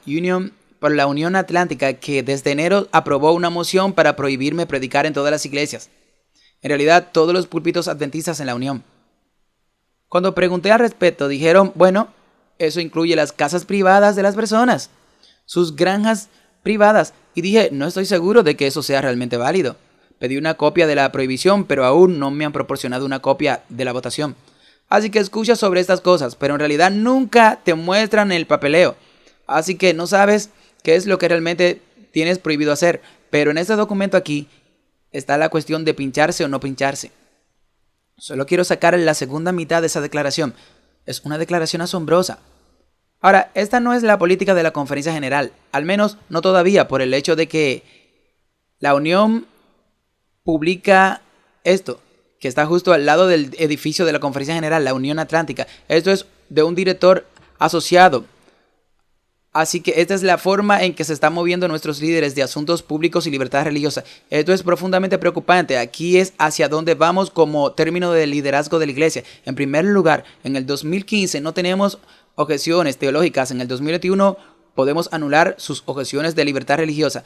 Unión Atlántica, que desde enero aprobó una moción para prohibirme predicar en todas las iglesias. En realidad, todos los púlpitos adventistas en la Unión. Cuando pregunté al respecto, dijeron, bueno, eso incluye las casas privadas de las personas, sus granjas privadas, y dije, no estoy seguro de que eso sea realmente válido. Pedí una copia de la prohibición, pero aún no me han proporcionado una copia de la votación. Así que escucha sobre estas cosas, pero en realidad nunca te muestran el papeleo. Así que no sabes qué es lo que realmente tienes prohibido hacer. Pero en este documento aquí está la cuestión de pincharse o no pincharse. Solo quiero sacar la segunda mitad de esa declaración. Es una declaración asombrosa. Ahora, esta no es la política de la conferencia general, al menos no todavía, por el hecho de que la Unión publica esto, que está justo al lado del edificio de la conferencia general, la Unión Atlántica. Esto es de un director asociado. Así que esta es la forma en que se están moviendo nuestros líderes de asuntos públicos y libertad religiosa. Esto es profundamente preocupante. Aquí es hacia dónde vamos como término de liderazgo de la iglesia. En primer lugar, en el 2015 no tenemos objeciones teológicas. En el 2021 podemos anular sus objeciones de libertad religiosa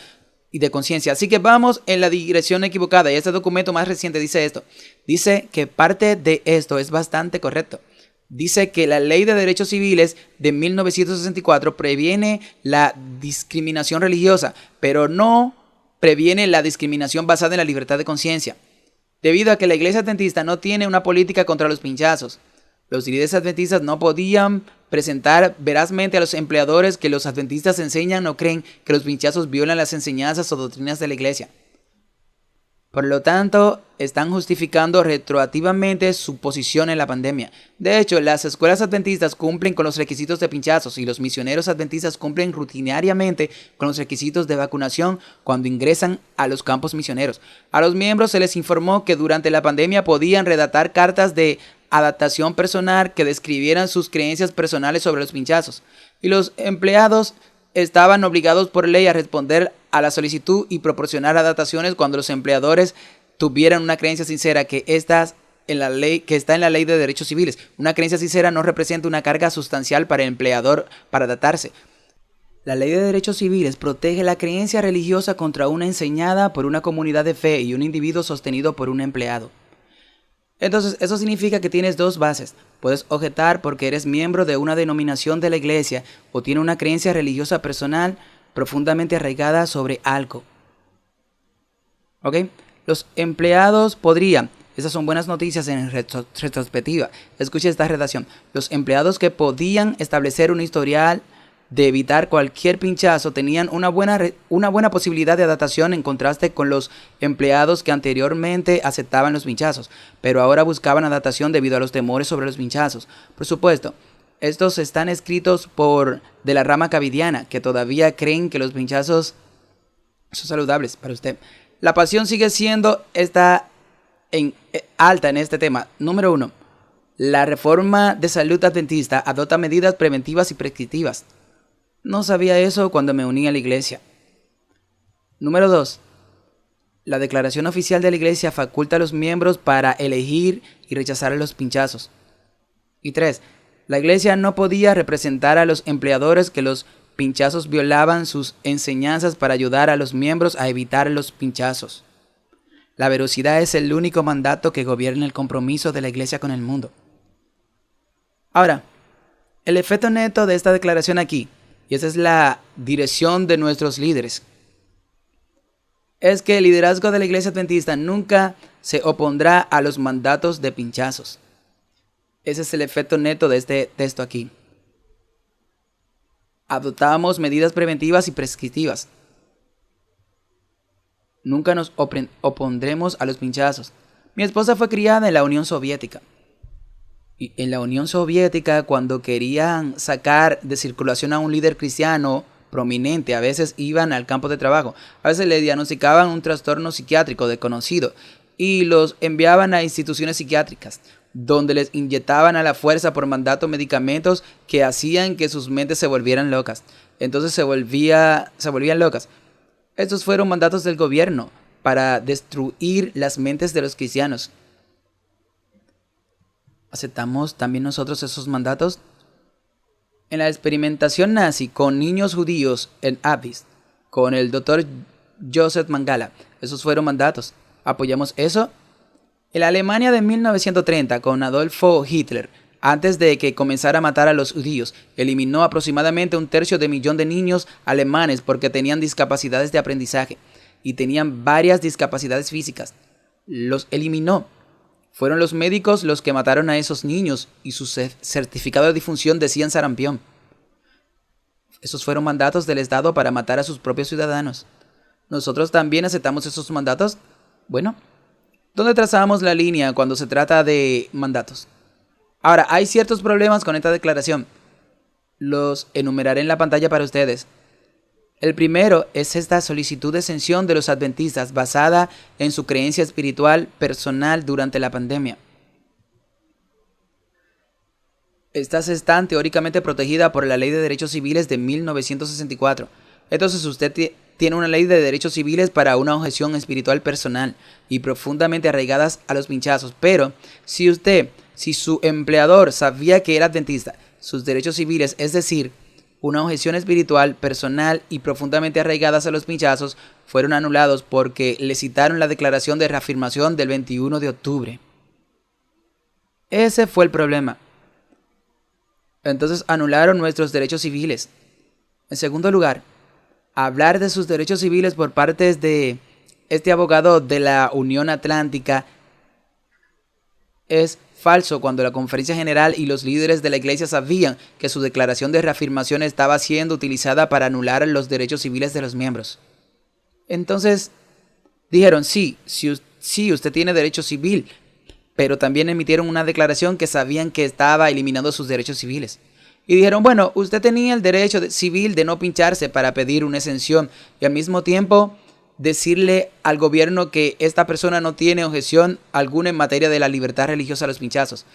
y de conciencia. Así que vamos en la dirección equivocada. Y este documento más reciente dice esto. Dice que parte de esto es bastante correcto. Dice que la Ley de Derechos Civiles de 1964 previene la discriminación religiosa, pero no previene la discriminación basada en la libertad de conciencia. debido a que la iglesia adventista no tiene una política contra los pinchazos. Los líderes adventistas no podían presentar verazmente a los empleadores que los adventistas enseñan o creen que los pinchazos violan las enseñanzas o doctrinas de la iglesia. Por lo tanto, están justificando retroactivamente su posición en la pandemia. De hecho, las escuelas adventistas cumplen con los requisitos de pinchazos y los misioneros adventistas cumplen rutinariamente con los requisitos de vacunación cuando ingresan a los campos misioneros. A los miembros se les informó que durante la pandemia podían redactar cartas de adaptación personal que describieran sus creencias personales sobre los pinchazos. Y los empleados estaban obligados por ley a responder a la solicitud y proporcionar adaptaciones cuando los empleadores tuvieran una creencia sincera que está en la ley de derechos civiles. Una creencia sincera no representa una carga sustancial para el empleador para adaptarse. La ley de derechos civiles protege la creencia religiosa contra una enseñada por una comunidad de fe y un individuo sostenido por un empleado. Entonces, eso significa que tienes dos bases. Puedes objetar porque eres miembro de una denominación de la iglesia o tienes una creencia religiosa personal profundamente arraigada sobre algo. ¿Ok? Los empleados podrían, esas son buenas noticias en retrospectiva. Escucha esta redacción. Los empleados que podían establecer un historial de evitar cualquier pinchazo tenían una buena posibilidad de adaptación en contraste con los empleados que anteriormente aceptaban los pinchazos, pero ahora buscaban adaptación debido a los temores sobre los pinchazos. Por supuesto, estos están escritos de la rama cavidiana, que todavía creen que los pinchazos son saludables para usted. La pasión sigue siendo alta en este tema. Número 1. La reforma de salud adventista adopta medidas preventivas y prescriptivas. No sabía eso cuando me uní a la iglesia. Número 2. La declaración oficial de la iglesia faculta a los miembros para elegir y rechazar los pinchazos. Y 3. La iglesia no podía representar a los empleadores que los pinchazos violaban sus enseñanzas para ayudar a los miembros a evitar los pinchazos. La veracidad es el único mandato que gobierna el compromiso de la iglesia con el mundo. Ahora, el efecto neto de esta declaración aquí, y esa es la dirección de nuestros líderes, es que el liderazgo de la iglesia adventista nunca se opondrá a los mandatos de pinchazos. Ese es el efecto neto de este texto aquí. Adoptamos medidas preventivas y prescriptivas. Nunca nos opondremos a los pinchazos. Mi esposa fue criada en la Unión Soviética. Y en la Unión Soviética, cuando querían sacar de circulación a un líder cristiano prominente, a veces iban al campo de trabajo. A veces le diagnosticaban un trastorno psiquiátrico desconocido y los enviaban a instituciones psiquiátricas, donde les inyectaban a la fuerza por mandato medicamentos que hacían que sus mentes se volvieran locas. Entonces se volvían locas. Estos fueron mandatos del gobierno para destruir las mentes de los cristianos. ¿Aceptamos también nosotros esos mandatos? En la experimentación nazi con niños judíos en Auschwitz, con el Dr. Joseph Mengele, esos fueron mandatos. ¿Apoyamos eso? En la Alemania de 1930, con Adolfo Hitler, antes de que comenzara a matar a los judíos, eliminó aproximadamente 1/3 de millón de niños alemanes porque tenían discapacidades de aprendizaje y tenían varias discapacidades físicas. Los eliminó. Fueron los médicos los que mataron a esos niños y su certificado de difunción decían sarampión. Esos fueron mandatos del Estado para matar a sus propios ciudadanos. ¿Nosotros también aceptamos esos mandatos? Bueno, ¿dónde trazamos la línea cuando se trata de mandatos? Ahora, hay ciertos problemas con esta declaración. Los enumeraré en la pantalla para ustedes. El primero es esta solicitud de exención de los adventistas basada en su creencia espiritual personal durante la pandemia. Estas están teóricamente protegidas por la Ley de Derechos Civiles de 1964. Entonces usted tiene una ley de derechos civiles para una objeción espiritual personal y profundamente arraigadas a los pinchazos. Pero si su empleador sabía que era adventista, sus derechos civiles, es decir, una objeción espiritual, personal y profundamente arraigadas a los pinchazos, fueron anulados porque le citaron la declaración de reafirmación del 21 de octubre. Ese fue el problema. Entonces anularon nuestros derechos civiles. En segundo lugar, hablar de sus derechos civiles por parte de este abogado de la Unión Atlántica es falso cuando la Conferencia General y los líderes de la Iglesia sabían que su declaración de reafirmación estaba siendo utilizada para anular los derechos civiles de los miembros? Entonces dijeron, sí, usted tiene derecho civil, pero también emitieron una declaración que sabían que estaba eliminando sus derechos civiles. Y dijeron, bueno, usted tenía el derecho civil de no pincharse para pedir una exención y al mismo tiempo decirle al gobierno que esta persona no tiene objeción alguna en materia de la libertad religiosa a los pinchazos.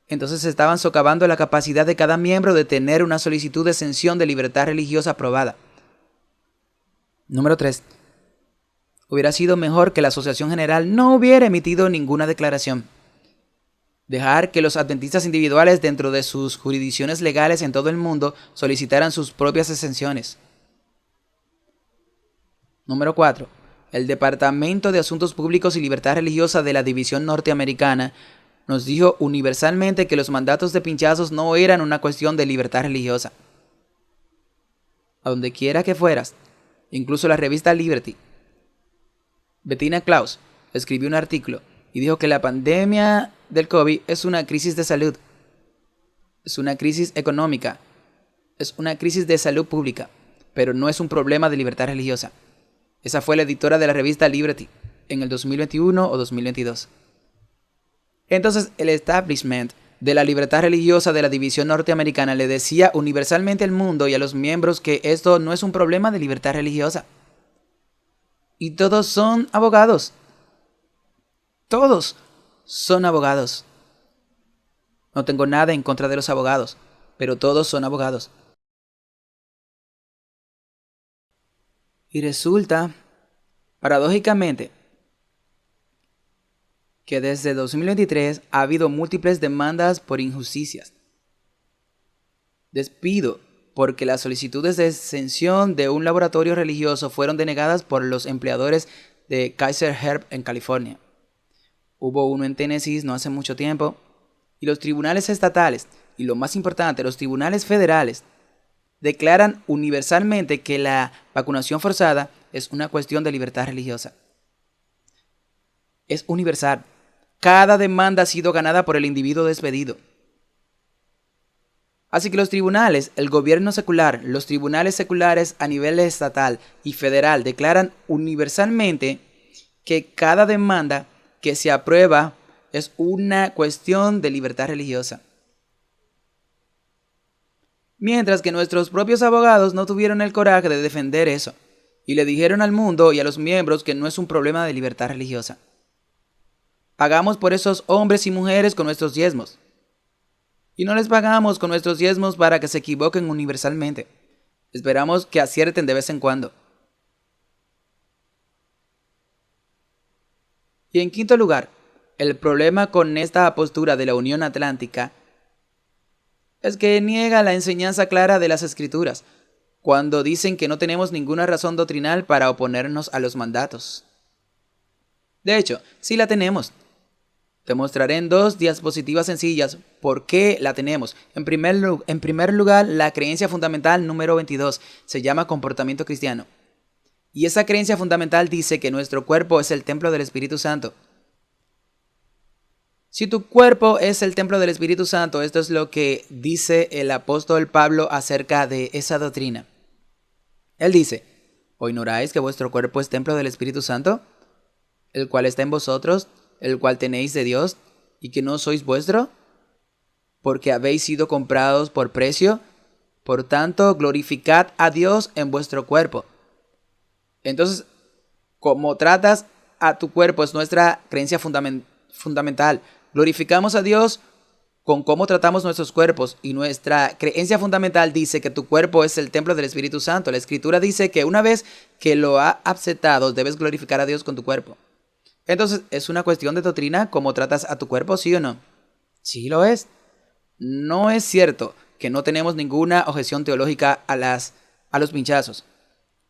Entonces estaban socavando la capacidad de cada miembro de tener una solicitud de exención de libertad religiosa aprobada. Número 3. Hubiera sido mejor que la Asociación General no hubiera emitido ninguna declaración. Dejar que los adventistas individuales dentro de sus jurisdicciones legales en todo el mundo solicitaran sus propias exenciones. Número 4. El Departamento de Asuntos Públicos y Libertad Religiosa de la División Norteamericana nos dijo universalmente que los mandatos de pinchazos no eran una cuestión de libertad religiosa. A donde quiera que fueras, incluso la revista Liberty, Bettina Klaus escribió un artículo y dijo que la pandemia del COVID es una crisis de salud, es una crisis económica, es una crisis de salud pública, pero no es un problema de libertad religiosa. Esa fue la editora de la revista Liberty en el 2021 o 2022. Entonces, el establishment de la libertad religiosa de la división norteamericana le decía universalmente al mundo y a los miembros que esto no es un problema de libertad religiosa. Y todos son abogados. Todos son abogados. No tengo nada en contra de los abogados, pero todos son abogados. Y resulta, paradójicamente, que desde 2023 ha habido múltiples demandas por injusticias. Despido porque las solicitudes de exención de un laboratorio religioso fueron denegadas por los empleadores de Kaiser Herb en California. Hubo uno en Tennessee no hace mucho tiempo, y los tribunales estatales, y lo más importante, los tribunales federales, declaran universalmente que la vacunación forzada es una cuestión de libertad religiosa. Es universal. Cada demanda ha sido ganada por el individuo despedido. Así que los tribunales, el gobierno secular, los tribunales seculares a nivel estatal y federal declaran universalmente que cada demanda que se aprueba es una cuestión de libertad religiosa. Mientras que nuestros propios abogados no tuvieron el coraje de defender eso, y le dijeron al mundo y a los miembros que no es un problema de libertad religiosa. Pagamos por esos hombres y mujeres con nuestros diezmos. Y no les pagamos con nuestros diezmos para que se equivoquen universalmente. Esperamos que acierten de vez en cuando. Y en quinto lugar, el problema con esta postura de la Unión Atlántica es que niega la enseñanza clara de las Escrituras, cuando dicen que no tenemos ninguna razón doctrinal para oponernos a los mandatos. De hecho, sí la tenemos. Te mostraré en 2 diapositivas sencillas por qué la tenemos. En primer lugar, la creencia fundamental número 22 se llama comportamiento cristiano. Y esa creencia fundamental dice que nuestro cuerpo es el templo del Espíritu Santo. Si tu cuerpo es el templo del Espíritu Santo, esto es lo que dice el apóstol Pablo acerca de esa doctrina. Él dice, ¿o ignoráis que vuestro cuerpo es templo del Espíritu Santo, el cual está en vosotros, el cual tenéis de Dios, y que no sois vuestro? Porque habéis sido comprados por precio, por tanto glorificad a Dios en vuestro cuerpo. Entonces, como tratas a tu cuerpo es nuestra creencia fundamental. Glorificamos a Dios con cómo tratamos nuestros cuerpos, y nuestra creencia fundamental dice que tu cuerpo es el templo del Espíritu Santo. La Escritura dice que una vez que lo ha aceptado, debes glorificar a Dios con tu cuerpo. Entonces, ¿es una cuestión de doctrina cómo tratas a tu cuerpo, sí o no? Sí lo es. No es cierto que no tenemos ninguna objeción teológica a los pinchazos.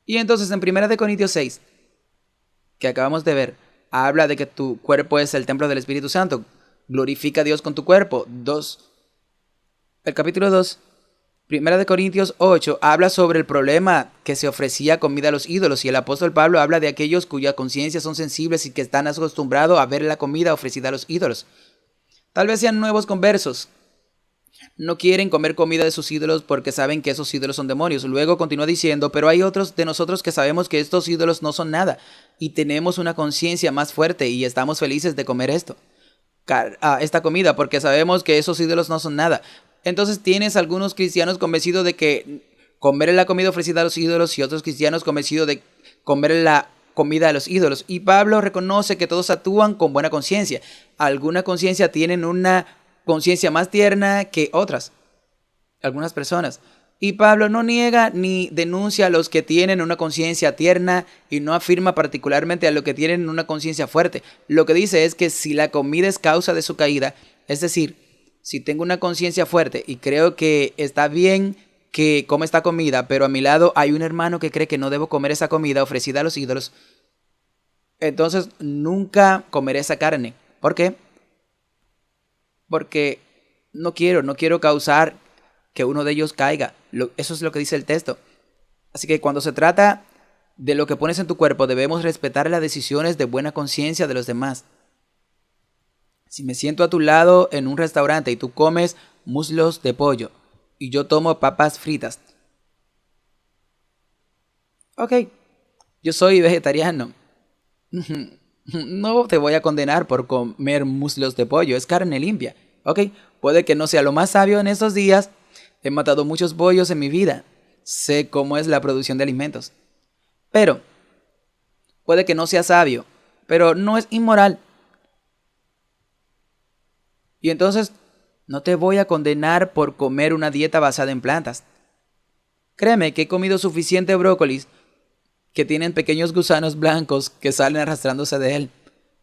Y entonces en 1 Corintios 6, que acabamos de ver, habla de que tu cuerpo es el templo del Espíritu Santo. Glorifica a Dios con tu cuerpo. El capítulo 2, 1 Corintios 8, habla sobre el problema que se ofrecía comida a los ídolos. Y el apóstol Pablo habla de aquellos cuya conciencia son sensibles y que están acostumbrados a ver la comida ofrecida a los ídolos. Tal vez sean nuevos conversos. No quieren comer comida de sus ídolos porque saben que esos ídolos son demonios. Luego continúa diciendo, pero hay otros de nosotros que sabemos que estos ídolos no son nada y tenemos una conciencia más fuerte y estamos felices de comer esta comida porque sabemos que esos ídolos no son nada. Entonces tienes algunos cristianos convencidos de que comer la comida ofrecida a los ídolos y otros cristianos convencidos de comer la comida a los ídolos. Y Pablo reconoce que todos actúan con buena conciencia. Alguna conciencia tienen una conciencia más tierna que otras, algunas personas. Y Pablo no niega ni denuncia a los que tienen una conciencia tierna y no afirma particularmente a los que tienen una conciencia fuerte. Lo que dice es que si la comida es causa de su caída, es decir, si tengo una conciencia fuerte y creo que está bien que come esta comida, pero a mi lado hay un hermano que cree que no debo comer esa comida ofrecida a los ídolos, entonces nunca comeré esa carne. ¿Por qué? Porque no quiero causar que uno de ellos caiga. Eso es lo que dice el texto. Así que cuando se trata de lo que pones en tu cuerpo, debemos respetar las decisiones de buena conciencia de los demás. Si me siento a tu lado en un restaurante y tú comes muslos de pollo y yo tomo papas fritas, ok, yo soy vegetariano. No te voy a condenar por comer muslos de pollo, es carne limpia. Ok, puede que no sea lo más sabio en estos días. He matado muchos pollos en mi vida. Sé cómo es la producción de alimentos. Pero, puede que no sea sabio, pero no es inmoral. Y entonces, no te voy a condenar por comer una dieta basada en plantas. Créeme que he comido suficiente brócolis que tienen pequeños gusanos blancos que salen arrastrándose de él.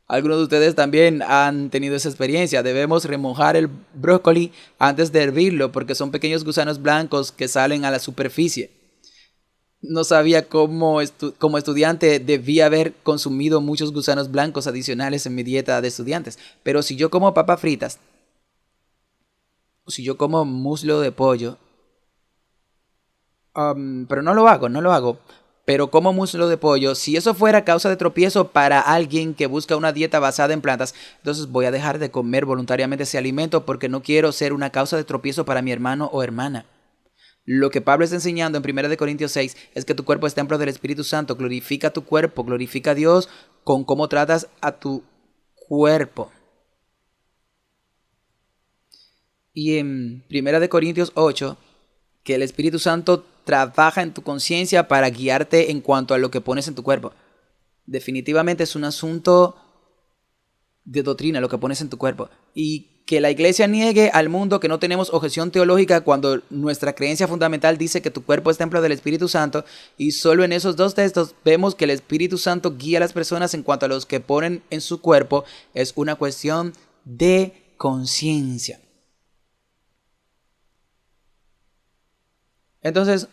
Algunos de ustedes también han tenido esa experiencia. Debemos remojar el brócoli antes de hervirlo porque son pequeños gusanos blancos que salen a la superficie. No sabía como estudiante debía haber consumido muchos gusanos blancos adicionales en mi dieta de estudiantes. Pero si yo como papas fritas, o si yo como muslo de pollo, pero no lo hago. Pero como muslo de pollo, si eso fuera causa de tropiezo para alguien que busca una dieta basada en plantas, entonces voy a dejar de comer voluntariamente ese alimento porque no quiero ser una causa de tropiezo para mi hermano o hermana. Lo que Pablo está enseñando en 1 Corintios 6 es que tu cuerpo es templo del Espíritu Santo. Glorifica tu cuerpo, glorifica a Dios con cómo tratas a tu cuerpo. Y en 1 Corintios 8, que el Espíritu Santo trabaja en tu conciencia para guiarte en cuanto a lo que pones en tu cuerpo. Definitivamente es un asunto de doctrina lo que pones en tu cuerpo. Y que la iglesia niegue al mundo que no tenemos objeción teológica cuando nuestra creencia fundamental dice que tu cuerpo es templo del Espíritu Santo, y solo en esos dos textos vemos que el Espíritu Santo guía a las personas en cuanto a los que ponen en su cuerpo. Es una cuestión de conciencia. Entonces,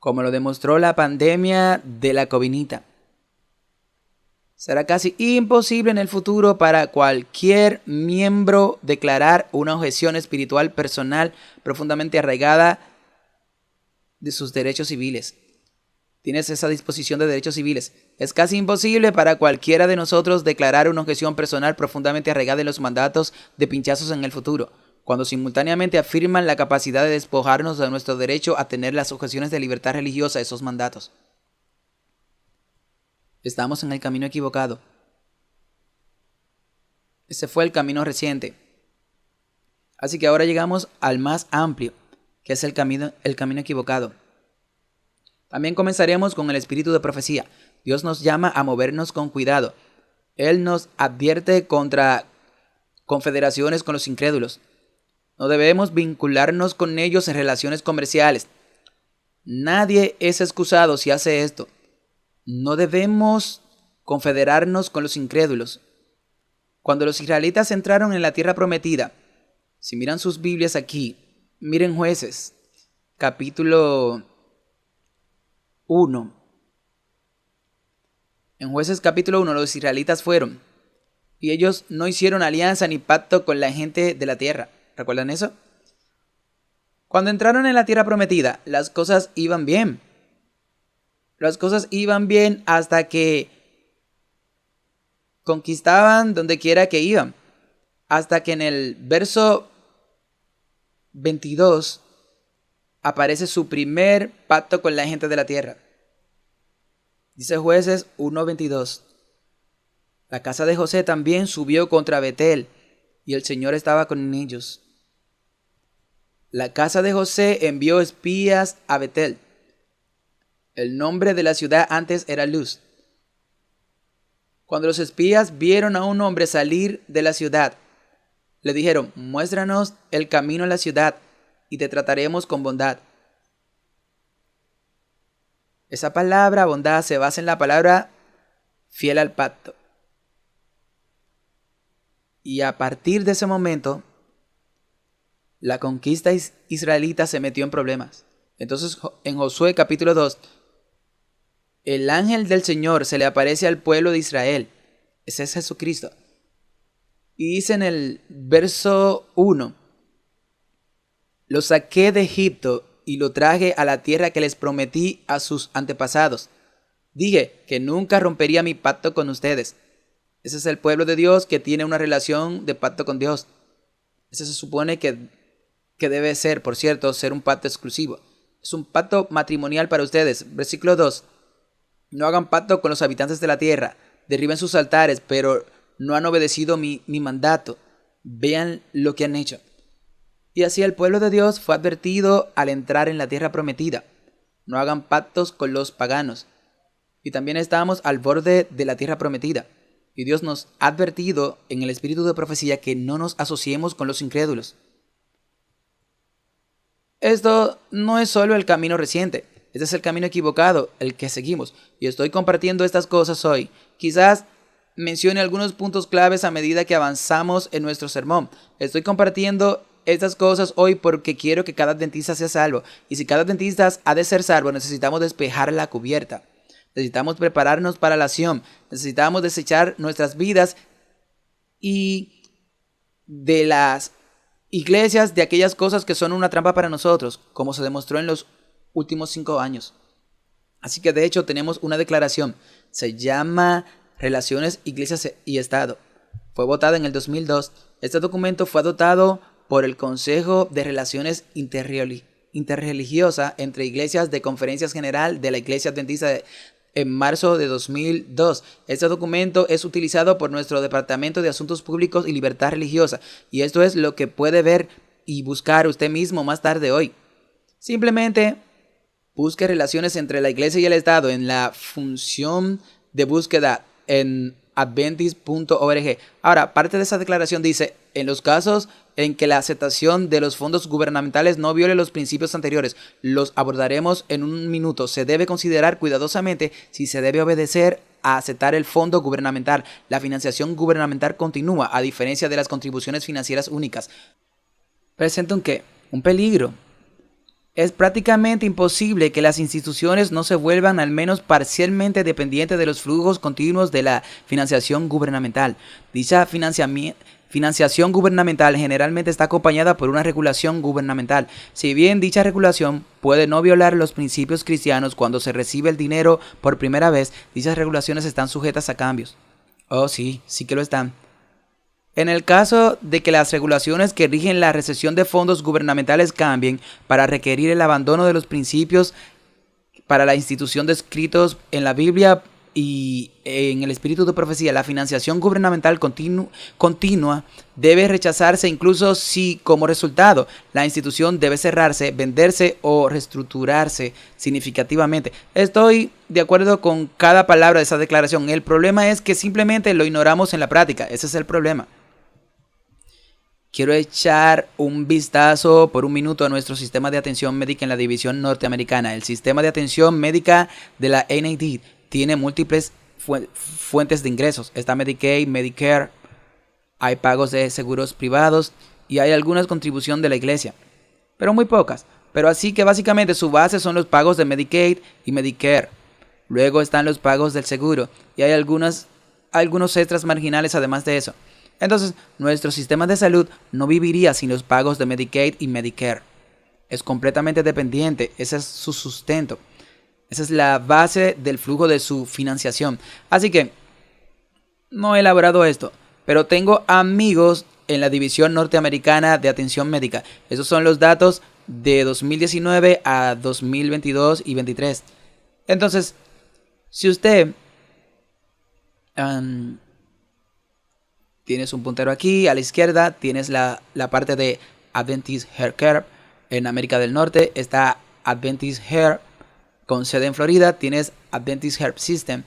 como lo demostró la pandemia de la covinita, será casi imposible en el futuro para cualquier miembro declarar una objeción espiritual personal profundamente arraigada de sus derechos civiles. Tienes esa disposición de derechos civiles. Es casi imposible para cualquiera de nosotros declarar una objeción personal profundamente arraigada en los mandatos de pinchazos en el futuro, cuando simultáneamente afirman la capacidad de despojarnos de nuestro derecho a tener las objeciones de libertad religiosa a esos mandatos. Estamos en el camino equivocado. Ese fue el camino reciente. Así que ahora llegamos al más amplio, que es el camino equivocado. También comenzaremos con el espíritu de profecía. Dios nos llama a movernos con cuidado. Él nos advierte contra confederaciones con los incrédulos. No debemos vincularnos con ellos en relaciones comerciales. Nadie es excusado si hace esto. No debemos confederarnos con los incrédulos. Cuando los israelitas entraron en la tierra prometida, si miran sus Biblias aquí, miren Jueces, capítulo 1. En Jueces capítulo 1 los israelitas fueron, y ellos no hicieron alianza ni pacto con la gente de la tierra. ¿Recuerdan eso? Cuando entraron en la tierra prometida, las cosas iban bien. Las cosas iban bien hasta que conquistaban donde quiera que iban. hasta que en el verso 22 aparece su primer pacto con la gente de la tierra. Dice Jueces 1:22. La casa de José también subió contra Betel, y el Señor estaba con ellos. La casa de José envió espías a Betel. El nombre de la ciudad antes era Luz. Cuando los espías vieron a un hombre salir de la ciudad, le dijeron: muéstranos el camino a la ciudad y te trataremos con bondad. Esa palabra bondad se basa en la palabra fiel al pacto. Y a partir de ese momento, la conquista israelita se metió en problemas. Entonces, en Josué capítulo 2, el ángel del Señor se le aparece al pueblo de Israel. Ese es Jesucristo. Y dice en el verso 1: lo saqué de Egipto y lo traje a la tierra que les prometí a sus antepasados. Dije que nunca rompería mi pacto con ustedes. Ese es el pueblo de Dios que tiene una relación de pacto con Dios. Ese se supone que debe ser, por cierto, ser un pacto exclusivo. Es un pacto matrimonial para ustedes. Versículo 2. No hagan pacto con los habitantes de la tierra. Derriben sus altares, pero no han obedecido mi mandato. Vean lo que han hecho. Y así el pueblo de Dios fue advertido al entrar en la tierra prometida. No hagan pactos con los paganos. Y también estamos al borde de la tierra prometida. Y Dios nos ha advertido en el espíritu de profecía que no nos asociemos con los incrédulos. Esto no es solo el camino reciente. Este es el camino equivocado, el que seguimos. Y estoy compartiendo estas cosas hoy. Quizás mencione algunos puntos claves a medida que avanzamos en nuestro sermón. Estoy compartiendo estas cosas hoy porque quiero que cada adventista sea salvo. Y si cada adventista ha de ser salvo, necesitamos despejar la cubierta. Necesitamos prepararnos para la acción. Necesitamos desechar nuestras vidas y de las iglesias, de aquellas cosas que son una trampa para nosotros, como se demostró en los últimos 5 años. Así que de hecho tenemos una declaración. Se llama Relaciones, Iglesias y Estado. Fue votada en el 2002. Este documento fue adoptado por el Consejo de Relaciones Interreligiosa entre Iglesias de Conferencias General de la Iglesia Adventista en marzo de 2002. Este documento es utilizado por nuestro Departamento de Asuntos Públicos y Libertad Religiosa. Y esto es lo que puede ver y buscar usted mismo más tarde hoy. Simplemente busque relaciones entre la Iglesia y el Estado en la función de búsqueda en adventist.org. Ahora, parte de esa declaración dice: en los casos en que la aceptación de los fondos gubernamentales no viole los principios anteriores, los abordaremos en un minuto. Se debe considerar cuidadosamente si se debe obedecer a aceptar el fondo gubernamental. La financiación gubernamental continúa, a diferencia de las contribuciones financieras únicas. ¿Presenta un qué? Un peligro. Es prácticamente imposible que las instituciones no se vuelvan al menos parcialmente dependientes de los flujos continuos de la financiación gubernamental. Dicha financiación gubernamental generalmente está acompañada por una regulación gubernamental. Si bien dicha regulación puede no violar los principios cristianos cuando se recibe el dinero por primera vez, dichas regulaciones están sujetas a cambios. Oh, sí que lo están. En el caso de que las regulaciones que rigen la recepción de fondos gubernamentales cambien para requerir el abandono de los principios para la institución descritos en la Biblia y en el espíritu de profecía, la financiación gubernamental continua debe rechazarse incluso si como resultado la institución debe cerrarse, venderse o reestructurarse significativamente. Estoy de acuerdo con cada palabra de esa declaración. El problema es que simplemente lo ignoramos en la práctica. Ese es el problema. Quiero echar un vistazo por un minuto a nuestro sistema de atención médica en la división norteamericana. El sistema de atención médica de la NAD tiene múltiples fuentes de ingresos. Está Medicaid, Medicare, hay pagos de seguros privados y hay algunas contribuciones de la iglesia, pero muy pocas. Pero así que básicamente su base son los pagos de Medicaid y Medicare. Luego están los pagos del seguro y hay algunos extras marginales además de eso. Entonces, nuestro sistema de salud no viviría sin los pagos de Medicaid y Medicare. Es completamente dependiente, ese es su sustento. Esa es la base del flujo de su financiación. Así que, no he elaborado esto, pero tengo amigos en la división norteamericana de atención médica. Esos son los datos de 2019 a 2022 y 23. Entonces, si usted tienes un puntero aquí, a la izquierda tienes la parte de Adventist Healthcare en América del Norte. Está Adventist Health con sede en Florida. Tienes Adventist Health System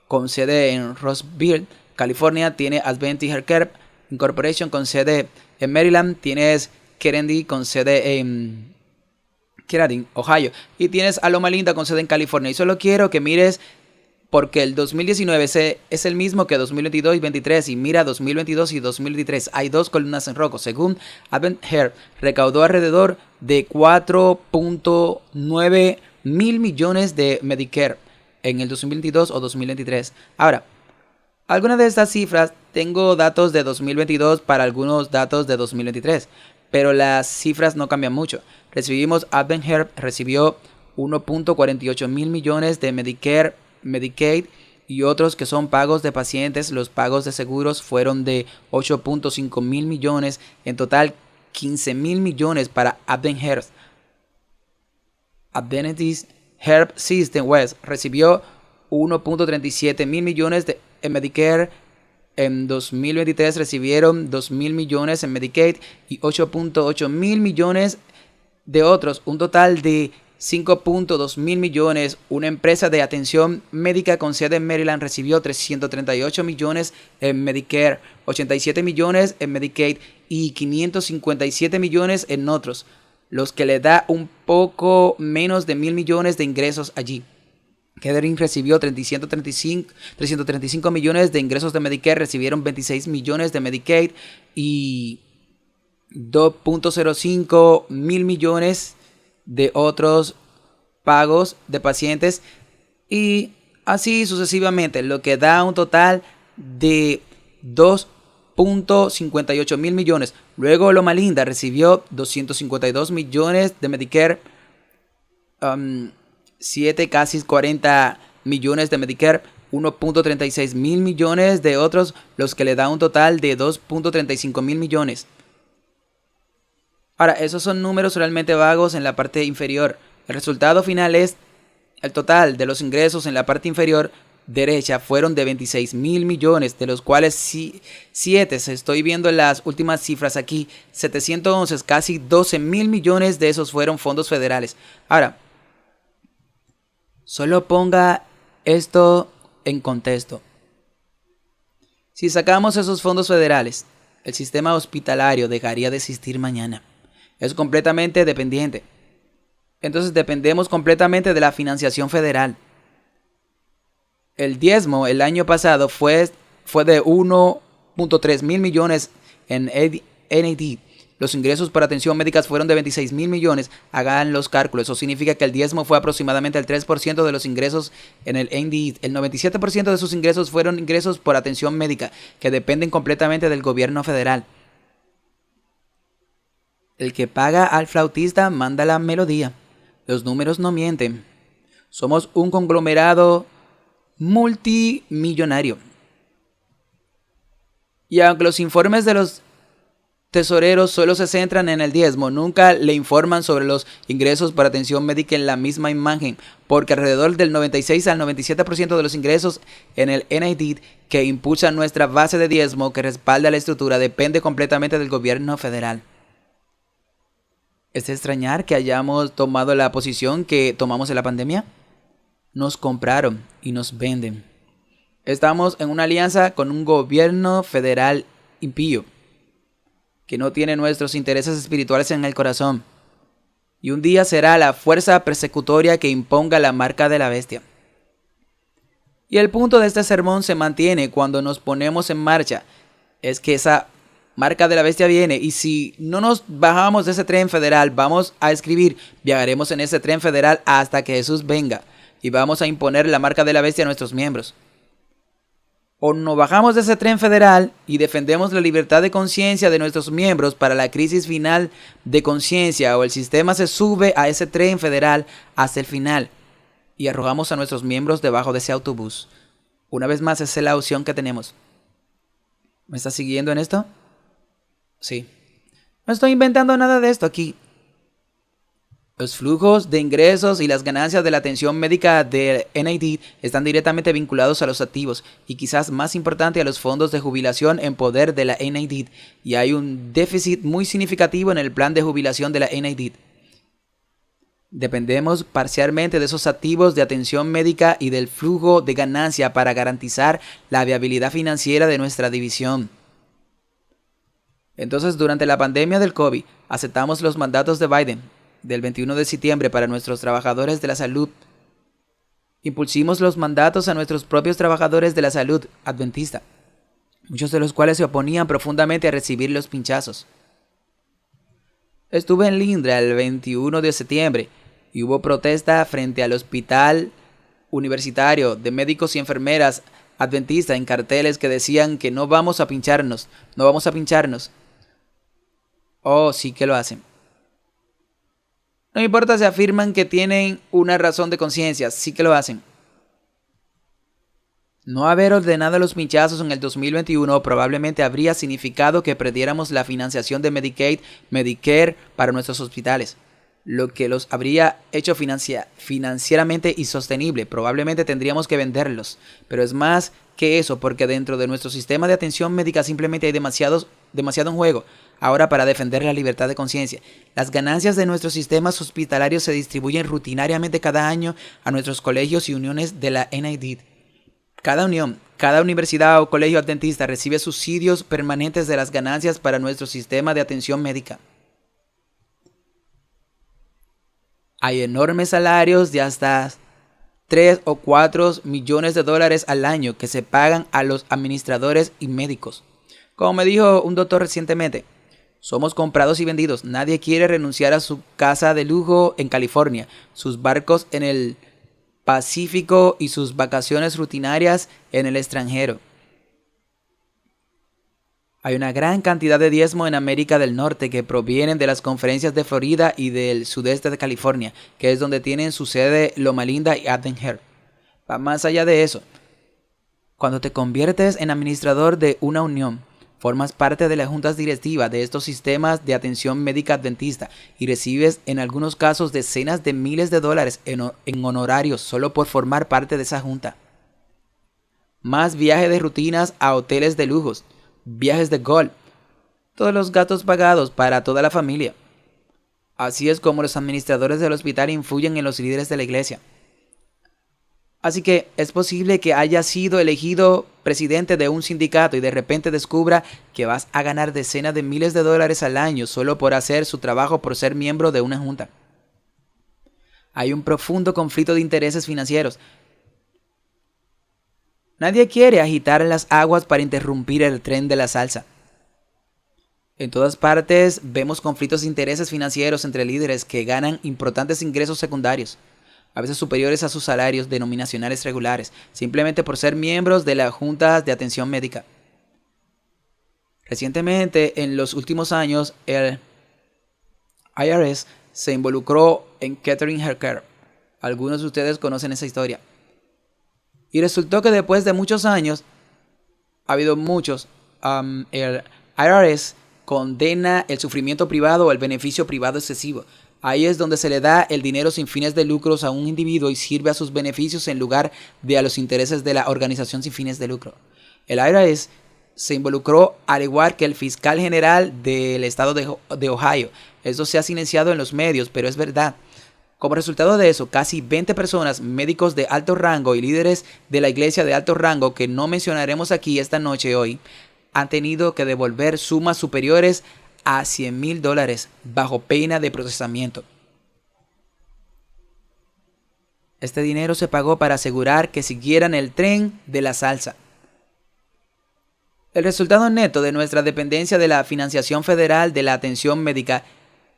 con sede en Roseville, California. Tiene Adventist Healthcare Incorporation con sede en Maryland. Tienes Kennedy con sede en Kettering, Ohio. Y tienes a Loma Linda con sede en California. Y solo quiero que mires, porque el 2019 es el mismo que 2022 y 2023. Y mira 2022 y 2023. Hay dos columnas en rojo. Según Advent Health, recaudó alrededor de 4.9 mil millones de Medicare en el 2022 o 2023. Ahora, algunas de estas cifras, tengo datos de 2022 para algunos datos de 2023. Pero las cifras no cambian mucho. Advent Health recibió 1.48 mil millones de Medicare, Medicaid y otros que son pagos de pacientes. Los pagos de seguros fueron de 8.5 mil millones. En total, 15 mil millones para Advent Health. Adventist Health System West recibió 1.37 mil millones de Medicare. En 2023 recibieron 2 mil millones en Medicaid y 8.8 mil millones de otros. Un total de 5.2 mil millones. Una empresa de atención médica con sede en Maryland recibió 338 millones en Medicare, 87 millones en Medicaid y 557 millones en otros, los que le da un poco menos de 1.000 millones de ingresos allí. Kettering recibió 335 millones de ingresos de Medicare, recibieron 26 millones de Medicaid y 2.05 mil millones de otros pagos de pacientes, y así sucesivamente, lo que da un total de 2.58 mil millones. Luego Loma Linda recibió 252 millones de Medicare, 7, casi 40 millones de Medicare, 1.36 mil millones de otros, los que le da un total de 2.35 mil millones. Ahora, esos son números realmente vagos en la parte inferior. El resultado final es el total de los ingresos en la parte inferior derecha fueron de 26 mil millones, de los cuales 7, estoy viendo las últimas cifras aquí, 711, casi 12 mil millones de esos fueron fondos federales. Ahora, solo ponga esto en contexto. Si sacamos esos fondos federales, el sistema hospitalario dejaría de existir mañana. Es completamente dependiente. Entonces dependemos completamente de la financiación federal. El diezmo el año pasado fue de 1.3 mil millones en NAD. Los ingresos por atención médica fueron de 26 mil millones. Hagan los cálculos. Eso significa que el diezmo fue aproximadamente el 3% de los ingresos en el NDE. El 97% de sus ingresos fueron ingresos por atención médica, que dependen completamente del gobierno federal. El que paga al flautista manda la melodía. Los números no mienten. Somos un conglomerado multimillonario. Y aunque los informes de los tesoreros solo se centran en el diezmo, nunca le informan sobre los ingresos por atención médica en la misma imagen, porque alrededor del 96 al 97% de los ingresos en el NID que impulsa nuestra base de diezmo que respalda la estructura depende completamente del gobierno federal. ¿Es de extrañar que hayamos tomado la posición que tomamos en la pandemia? Nos compraron y nos venden. Estamos en una alianza con un gobierno federal impío, que no tiene nuestros intereses espirituales en el corazón. Y un día será la fuerza persecutoria que imponga la marca de la bestia. Y el punto de este sermón se mantiene cuando nos ponemos en marcha. Es que esa marca de la bestia viene, y si no nos bajamos de ese tren federal, vamos a escribir: viajaremos en ese tren federal hasta que Jesús venga, y vamos a imponer la marca de la bestia a nuestros miembros. O nos bajamos de ese tren federal y defendemos la libertad de conciencia de nuestros miembros para la crisis final de conciencia, o el sistema se sube a ese tren federal hasta el final y arrojamos a nuestros miembros debajo de ese autobús. Una vez más, esa es la opción que tenemos. ¿Me estás siguiendo en esto? Sí. No estoy inventando nada de esto aquí. Los flujos de ingresos y las ganancias de la atención médica de NID están directamente vinculados a los activos y quizás más importante a los fondos de jubilación en poder de la NID, y hay un déficit muy significativo en el plan de jubilación de la NID. Dependemos parcialmente de esos activos de atención médica y del flujo de ganancia para garantizar la viabilidad financiera de nuestra división. Entonces, durante la pandemia del COVID, aceptamos los mandatos de Biden del 21 de septiembre para nuestros trabajadores de la salud. Impulsimos los mandatos a nuestros propios trabajadores de la salud adventista, muchos de los cuales se oponían profundamente a recibir los pinchazos. Estuve en Lindra el 21 de septiembre y hubo protesta frente al hospital universitario de médicos y enfermeras adventistas en carteles que decían que no vamos a pincharnos, no vamos a pincharnos. Oh, sí que lo hacen. No importa si afirman que tienen una razón de conciencia, sí que lo hacen. No haber ordenado los pinchazos en el 2021 probablemente habría significado que perdiéramos la financiación de Medicaid, Medicare para nuestros hospitales, lo que los habría hecho financieramente insostenible. Probablemente tendríamos que venderlos, pero es más que eso, porque dentro de nuestro sistema de atención médica simplemente hay demasiado en juego ahora para defender la libertad de conciencia. Las ganancias de nuestros sistemas hospitalarios se distribuyen rutinariamente cada año a nuestros colegios y uniones de la NID. Cada unión, cada universidad o colegio adventista recibe subsidios permanentes de las ganancias para nuestro sistema de atención médica. Hay enormes salarios de hasta 3 o 4 millones de dólares al año que se pagan a los administradores y médicos. Como me dijo un doctor recientemente, somos comprados y vendidos. Nadie quiere renunciar a su casa de lujo en California, sus barcos en el Pacífico y sus vacaciones rutinarias en el extranjero. Hay una gran cantidad de diezmo en América del Norte que provienen de las conferencias de Florida y del sudeste de California, que es donde tienen su sede Loma Linda y Advent Heart. Va más allá de eso. Cuando te conviertes en administrador de una unión, formas parte de las juntas directivas de estos sistemas de atención médica adventista y recibes en algunos casos decenas de miles de dólares en honorarios solo por formar parte de esa junta. Más viajes de rutinas a hoteles de lujos, viajes de golf, todos los gastos pagados para toda la familia. Así es como los administradores del hospital influyen en los líderes de la iglesia. Así que es posible que haya sido elegido presidente de un sindicato y de repente descubra que vas a ganar decenas de miles de dólares al año solo por hacer su trabajo, por ser miembro de una junta. Hay un profundo conflicto de intereses financieros. Nadie quiere agitar las aguas para interrumpir el tren de la salsa. En todas partes vemos conflictos de intereses financieros entre líderes que ganan importantes ingresos secundarios, a veces superiores a sus salarios denominacionales regulares, simplemente por ser miembros de las juntas de atención médica. Recientemente, en los últimos años, el IRS se involucró en Catherine Healthcare. Algunos de ustedes conocen esa historia. Y resultó que después de muchos años, ha habido muchos, el IRS condena el sufrimiento privado o el beneficio privado excesivo. Ahí es donde se le da el dinero sin fines de lucros a un individuo y sirve a sus beneficios en lugar de a los intereses de la organización sin fines de lucro. El IRS se involucró al igual que el fiscal general del estado de Ohio. Esto se ha silenciado en los medios, pero es verdad. Como resultado de eso, casi 20 personas, médicos de alto rango y líderes de la iglesia de alto rango que no mencionaremos aquí esta noche hoy, han tenido que devolver sumas superiores a $100,000 bajo pena de procesamiento. Este dinero se pagó para asegurar que siguieran el tren de la salsa. El resultado neto de nuestra dependencia de la financiación federal de la atención médica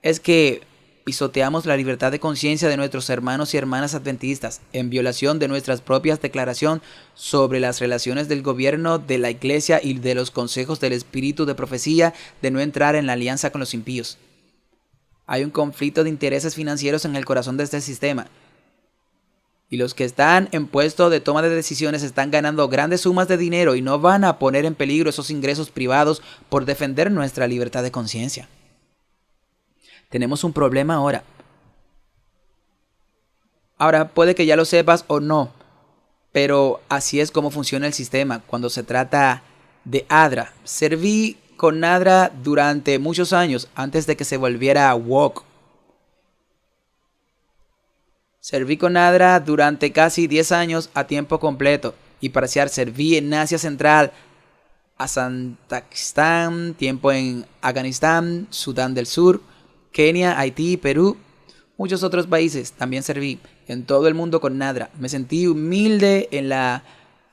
es que pisoteamos la libertad de conciencia de nuestros hermanos y hermanas adventistas en violación de nuestras propias declaraciones sobre las relaciones del gobierno, de la iglesia y de los consejos del espíritu de profecía de no entrar en la alianza con los impíos. Hay un conflicto de intereses financieros en el corazón de este sistema. Y los que están en puesto de toma de decisiones están ganando grandes sumas de dinero y no van a poner en peligro esos ingresos privados por defender nuestra libertad de conciencia. Tenemos un problema ahora. Ahora, puede que ya lo sepas o no, pero así es como funciona el sistema cuando se trata de ADRA. Serví con ADRA durante muchos años antes de que se volviera woke. Serví con ADRA durante casi 10 años a tiempo completo y parcial. Serví en Asia Central, Azerbaiyán, tiempo en Afganistán, Sudán del Sur, Kenia, Haití, Perú, muchos otros países. También serví en todo el mundo con ADRA. Me sentí humilde en la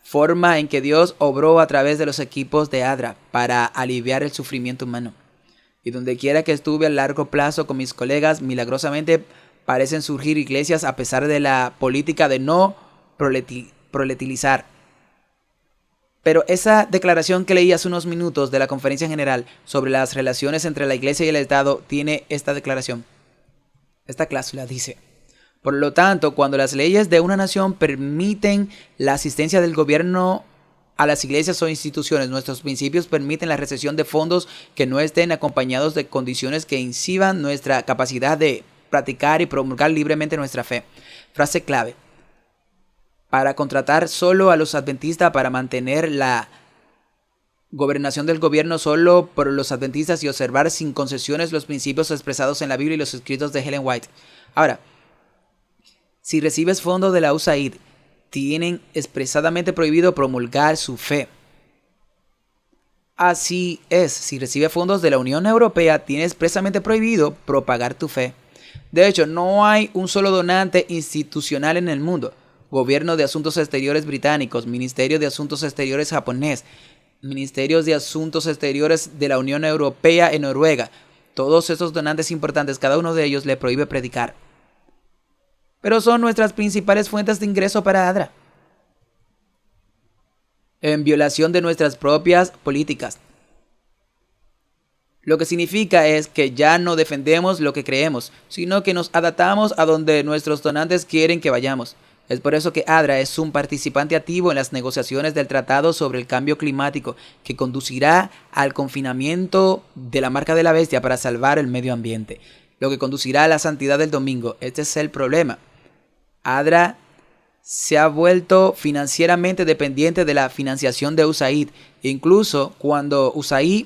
forma en que Dios obró a través de los equipos de ADRA para aliviar el sufrimiento humano. Y donde quiera que estuve a largo plazo con mis colegas, milagrosamente parecen surgir iglesias a pesar de la política de no proletilizar. Pero esa declaración que leí hace unos minutos de la Conferencia General sobre las relaciones entre la iglesia y el Estado tiene esta declaración. Esta cláusula dice: por lo tanto, cuando las leyes de una nación permiten la asistencia del gobierno a las iglesias o instituciones, nuestros principios permiten la recepción de fondos que no estén acompañados de condiciones que incidan nuestra capacidad de practicar y promulgar libremente nuestra fe. Frase clave: para contratar solo a los adventistas, para mantener la gobernación del gobierno solo por los adventistas y observar sin concesiones los principios expresados en la Biblia y los escritos de Ellen White. Ahora, si recibes fondos de la USAID, tienen expresadamente prohibido promulgar su fe. Así es, si recibes fondos de la Unión Europea, tiene expresamente prohibido propagar tu fe. De hecho, no hay un solo donante institucional en el mundo. Gobierno de Asuntos Exteriores británicos, Ministerio de Asuntos Exteriores japonés, Ministerios de Asuntos Exteriores de la Unión Europea en Noruega. Todos esos donantes importantes, cada uno de ellos le prohíbe predicar. Pero son nuestras principales fuentes de ingreso para ADRA, en violación de nuestras propias políticas. Lo que significa es que ya no defendemos lo que creemos, sino que nos adaptamos a donde nuestros donantes quieren que vayamos. Es por eso que ADRA es un participante activo en las negociaciones del Tratado sobre el Cambio Climático, que conducirá al confinamiento de la marca de la bestia para salvar el medio ambiente, lo que conducirá a la santidad del domingo. Este es el problema. ADRA se ha vuelto financieramente dependiente de la financiación de USAID, incluso cuando USAID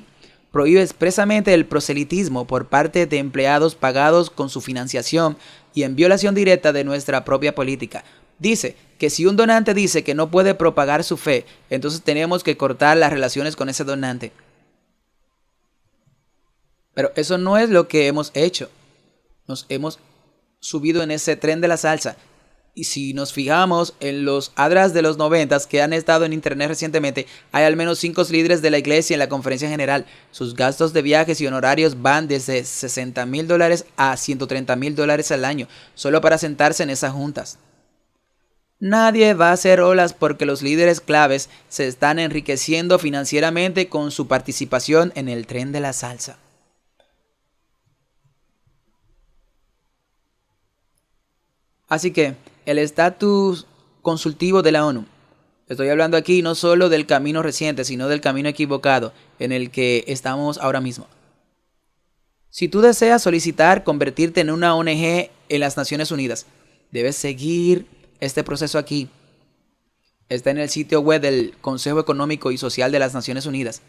prohíbe expresamente el proselitismo por parte de empleados pagados con su financiación y en violación directa de nuestra propia política. Dice que si un donante dice que no puede propagar su fe, entonces tenemos que cortar las relaciones con ese donante. Pero eso no es lo que hemos hecho. Nos hemos subido en ese tren de la salsa. Y si nos fijamos en los ADRAs de los 90 que han estado en internet recientemente, hay al menos 5 líderes de la iglesia en la conferencia general. Sus gastos de viajes y honorarios van desde $60,000 a $130,000 al año, solo para sentarse en esas juntas. Nadie va a hacer olas porque los líderes claves se están enriqueciendo financieramente con su participación en el tren de la salsa. Así que, el estatus consultivo de la ONU. Estoy hablando aquí no solo del camino reciente, sino del camino equivocado en el que estamos ahora mismo. Si tú deseas solicitar convertirte en una ONG en las Naciones Unidas, debes seguir este proceso aquí. Está en el sitio web del Consejo Económico y Social de las Naciones Unidas.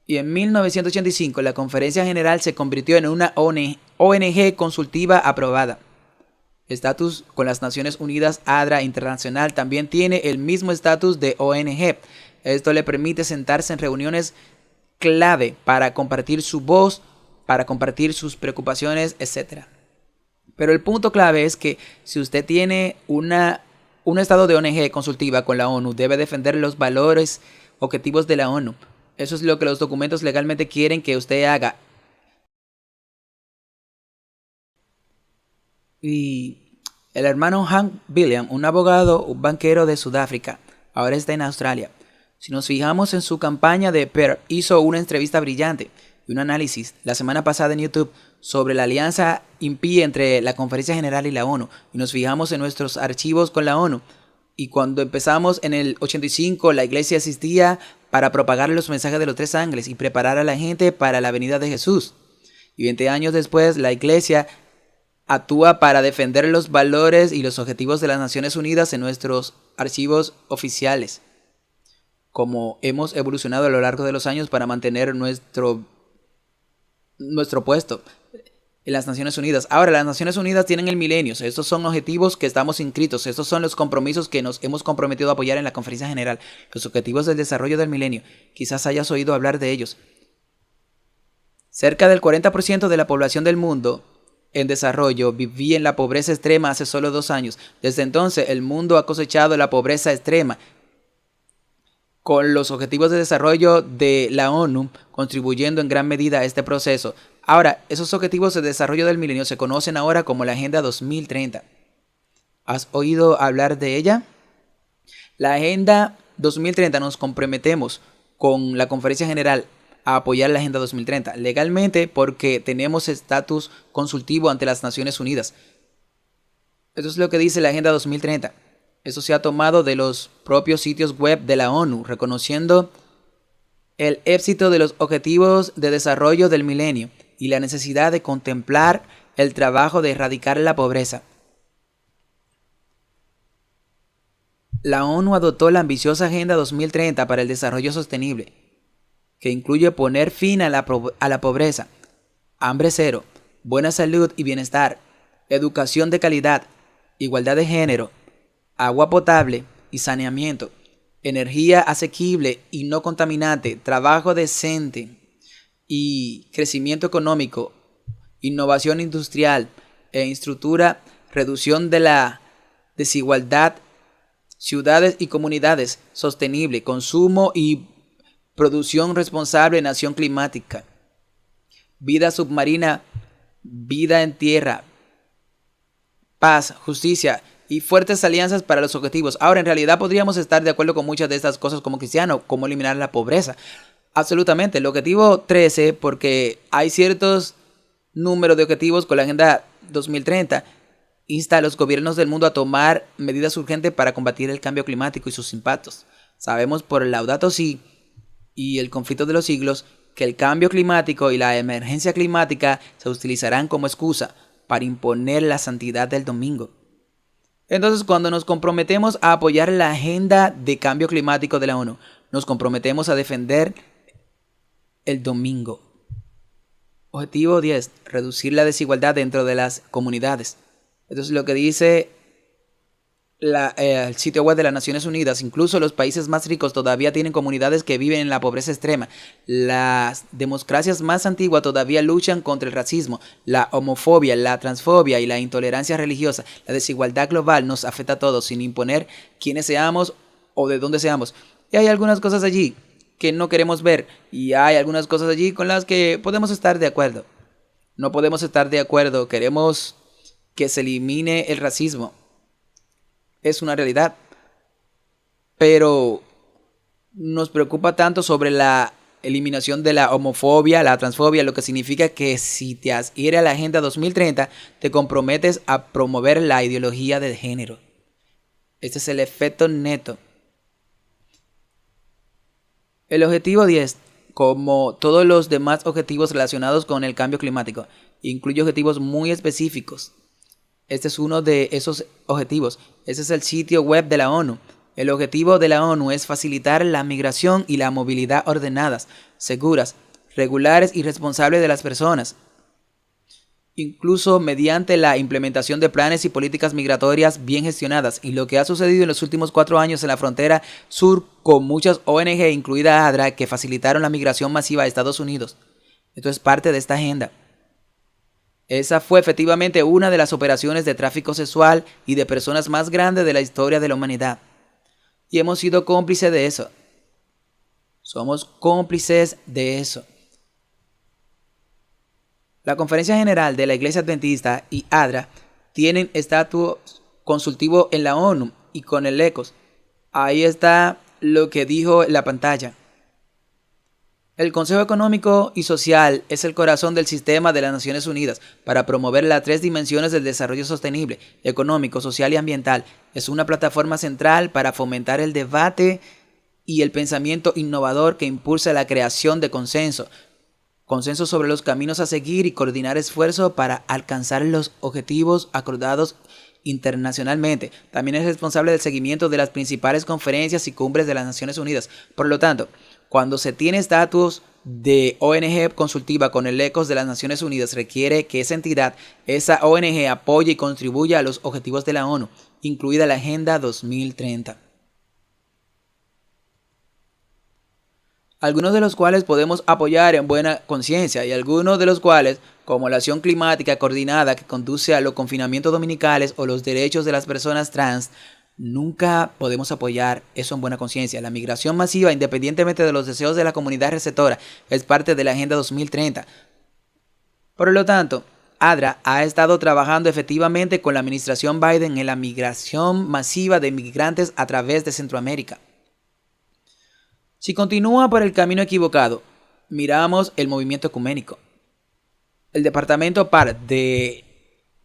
Y en 1985 la Conferencia General se convirtió en una ONG consultiva aprobada. Estatus con las Naciones Unidas. ADRA Internacional también tiene el mismo estatus de ONG. Esto le permite sentarse en reuniones clave para compartir su voz, para compartir sus preocupaciones, etc. Pero el punto clave es que si usted tiene un estado de ONG consultiva con la ONU, debe defender los valores objetivos de la ONU. Eso es lo que los documentos legalmente quieren que usted haga. Y el hermano Hank William, un abogado, un banquero de Sudáfrica, ahora está en Australia. Si nos fijamos en su campaña de PER, hizo una entrevista brillante y un análisis la semana pasada en YouTube sobre la alianza impía entre la Conferencia General y la ONU, y nos fijamos en nuestros archivos con la ONU. Y cuando empezamos en el 85, la iglesia asistía para propagar los mensajes de los tres ángeles y preparar a la gente para la venida de Jesús. Y 20 años después, la iglesia actúa para defender los valores y los objetivos de las Naciones Unidas en nuestros archivos oficiales. Como hemos evolucionado a lo largo de los años para mantener nuestro puesto en las Naciones Unidas. Ahora, las Naciones Unidas tienen el milenio. Estos son objetivos que estamos inscritos. Estos son los compromisos que nos hemos comprometido a apoyar en la Conferencia General. Los objetivos del desarrollo del milenio. Quizás hayas oído hablar de ellos. Cerca del 40% de la población del mundo en desarrollo vivía en la pobreza extrema hace solo 2 años. Desde entonces, el mundo ha cosechado la pobreza extrema, con los objetivos de desarrollo de la ONU contribuyendo en gran medida a este proceso. Ahora, esos objetivos de desarrollo del milenio se conocen ahora como la Agenda 2030. ¿Has oído hablar de ella? La Agenda 2030 nos comprometemos con la Conferencia General a apoyar la Agenda 2030 legalmente porque tenemos estatus consultivo ante las Naciones Unidas. Eso es lo que dice la Agenda 2030. Eso se ha tomado de los propios sitios web de la ONU, reconociendo el éxito de los objetivos de desarrollo del milenio y la necesidad de contemplar el trabajo de erradicar la pobreza. La ONU adoptó la ambiciosa Agenda 2030 para el Desarrollo Sostenible, que incluye poner fin a la pobreza, hambre cero, buena salud y bienestar, educación de calidad, igualdad de género, agua potable y saneamiento, energía asequible y no contaminante, trabajo decente y crecimiento económico, innovación industrial e infraestructura, reducción de la desigualdad, ciudades y comunidades sostenible, consumo y producción responsable, nación climática, vida submarina, vida en tierra, paz, justicia y fuertes alianzas para los objetivos. Ahora, en realidad podríamos estar de acuerdo con muchas de estas cosas como cristianos, como eliminar la pobreza. Absolutamente, el objetivo 13, porque hay ciertos números de objetivos con la Agenda 2030, insta a los gobiernos del mundo a tomar medidas urgentes para combatir el cambio climático y sus impactos. Sabemos por el Laudato Si y el conflicto de los siglos que el cambio climático y la emergencia climática se utilizarán como excusa para imponer la santidad del domingo. Entonces, cuando nos comprometemos a apoyar la agenda de cambio climático de la ONU, nos comprometemos a defender el domingo. Objetivo 10. Reducir la desigualdad dentro de las comunidades. Esto es lo que dice el sitio web de las Naciones Unidas. Incluso los países más ricos todavía tienen comunidades que viven en la pobreza extrema. Las democracias más antiguas todavía luchan contra el racismo, la homofobia, la transfobia y la intolerancia religiosa. La desigualdad global nos afecta a todos sin imponer quiénes seamos o de dónde seamos. Y hay algunas cosas allí que no queremos ver y hay algunas cosas allí con las que podemos estar de acuerdo. No podemos estar de acuerdo, queremos que se elimine el racismo. Es una realidad, pero nos preocupa tanto sobre la eliminación de la homofobia, la transfobia, lo que significa que si te adhieres a la Agenda 2030, te comprometes a promover la ideología de género. Este es el efecto neto. El objetivo 10, como todos los demás objetivos relacionados con el cambio climático, incluye objetivos muy específicos. Este es uno de esos objetivos. Este es el sitio web de la ONU. El objetivo de la ONU es facilitar la migración y la movilidad ordenadas, seguras, regulares y responsables de las personas, incluso mediante la implementación de planes y políticas migratorias bien gestionadas. Y lo que ha sucedido en los últimos 4 años en la frontera sur con muchas ONG, incluida ADRA, que facilitaron la migración masiva a Estados Unidos. Esto es parte de esta agenda. Esa fue efectivamente una de las operaciones de tráfico sexual y de personas más grandes de la historia de la humanidad. Y hemos sido cómplices de eso. Somos cómplices de eso. La Conferencia General de la Iglesia Adventista y ADRA tienen estatus consultivo en la ONU y con el ECOS. Ahí está lo que dijo en la pantalla. El Consejo Económico y Social es el corazón del sistema de las Naciones Unidas para promover las tres dimensiones del desarrollo sostenible, económico, social y ambiental. Es una plataforma central para fomentar el debate y el pensamiento innovador que impulsa la creación de consenso sobre los caminos a seguir y coordinar esfuerzos para alcanzar los objetivos acordados internacionalmente. También es responsable del seguimiento de las principales conferencias y cumbres de las Naciones Unidas. Por lo tanto, cuando se tiene estatus de ONG consultiva con el ecos de las Naciones Unidas, requiere que esa ONG apoye y contribuya a los objetivos de la ONU, incluida la Agenda 2030. Algunos de los cuales podemos apoyar en buena conciencia y algunos de los cuales, como la acción climática coordinada que conduce a los confinamientos dominicales o los derechos de las personas trans, nunca podemos apoyar eso en buena conciencia. La migración masiva, independientemente de los deseos de la comunidad receptora, es parte de la Agenda 2030. Por lo tanto, ADRA ha estado trabajando efectivamente con la administración Biden en la migración masiva de migrantes a través de Centroamérica. Si continúa por el camino equivocado, miramos el movimiento ecuménico. El departamento PAR de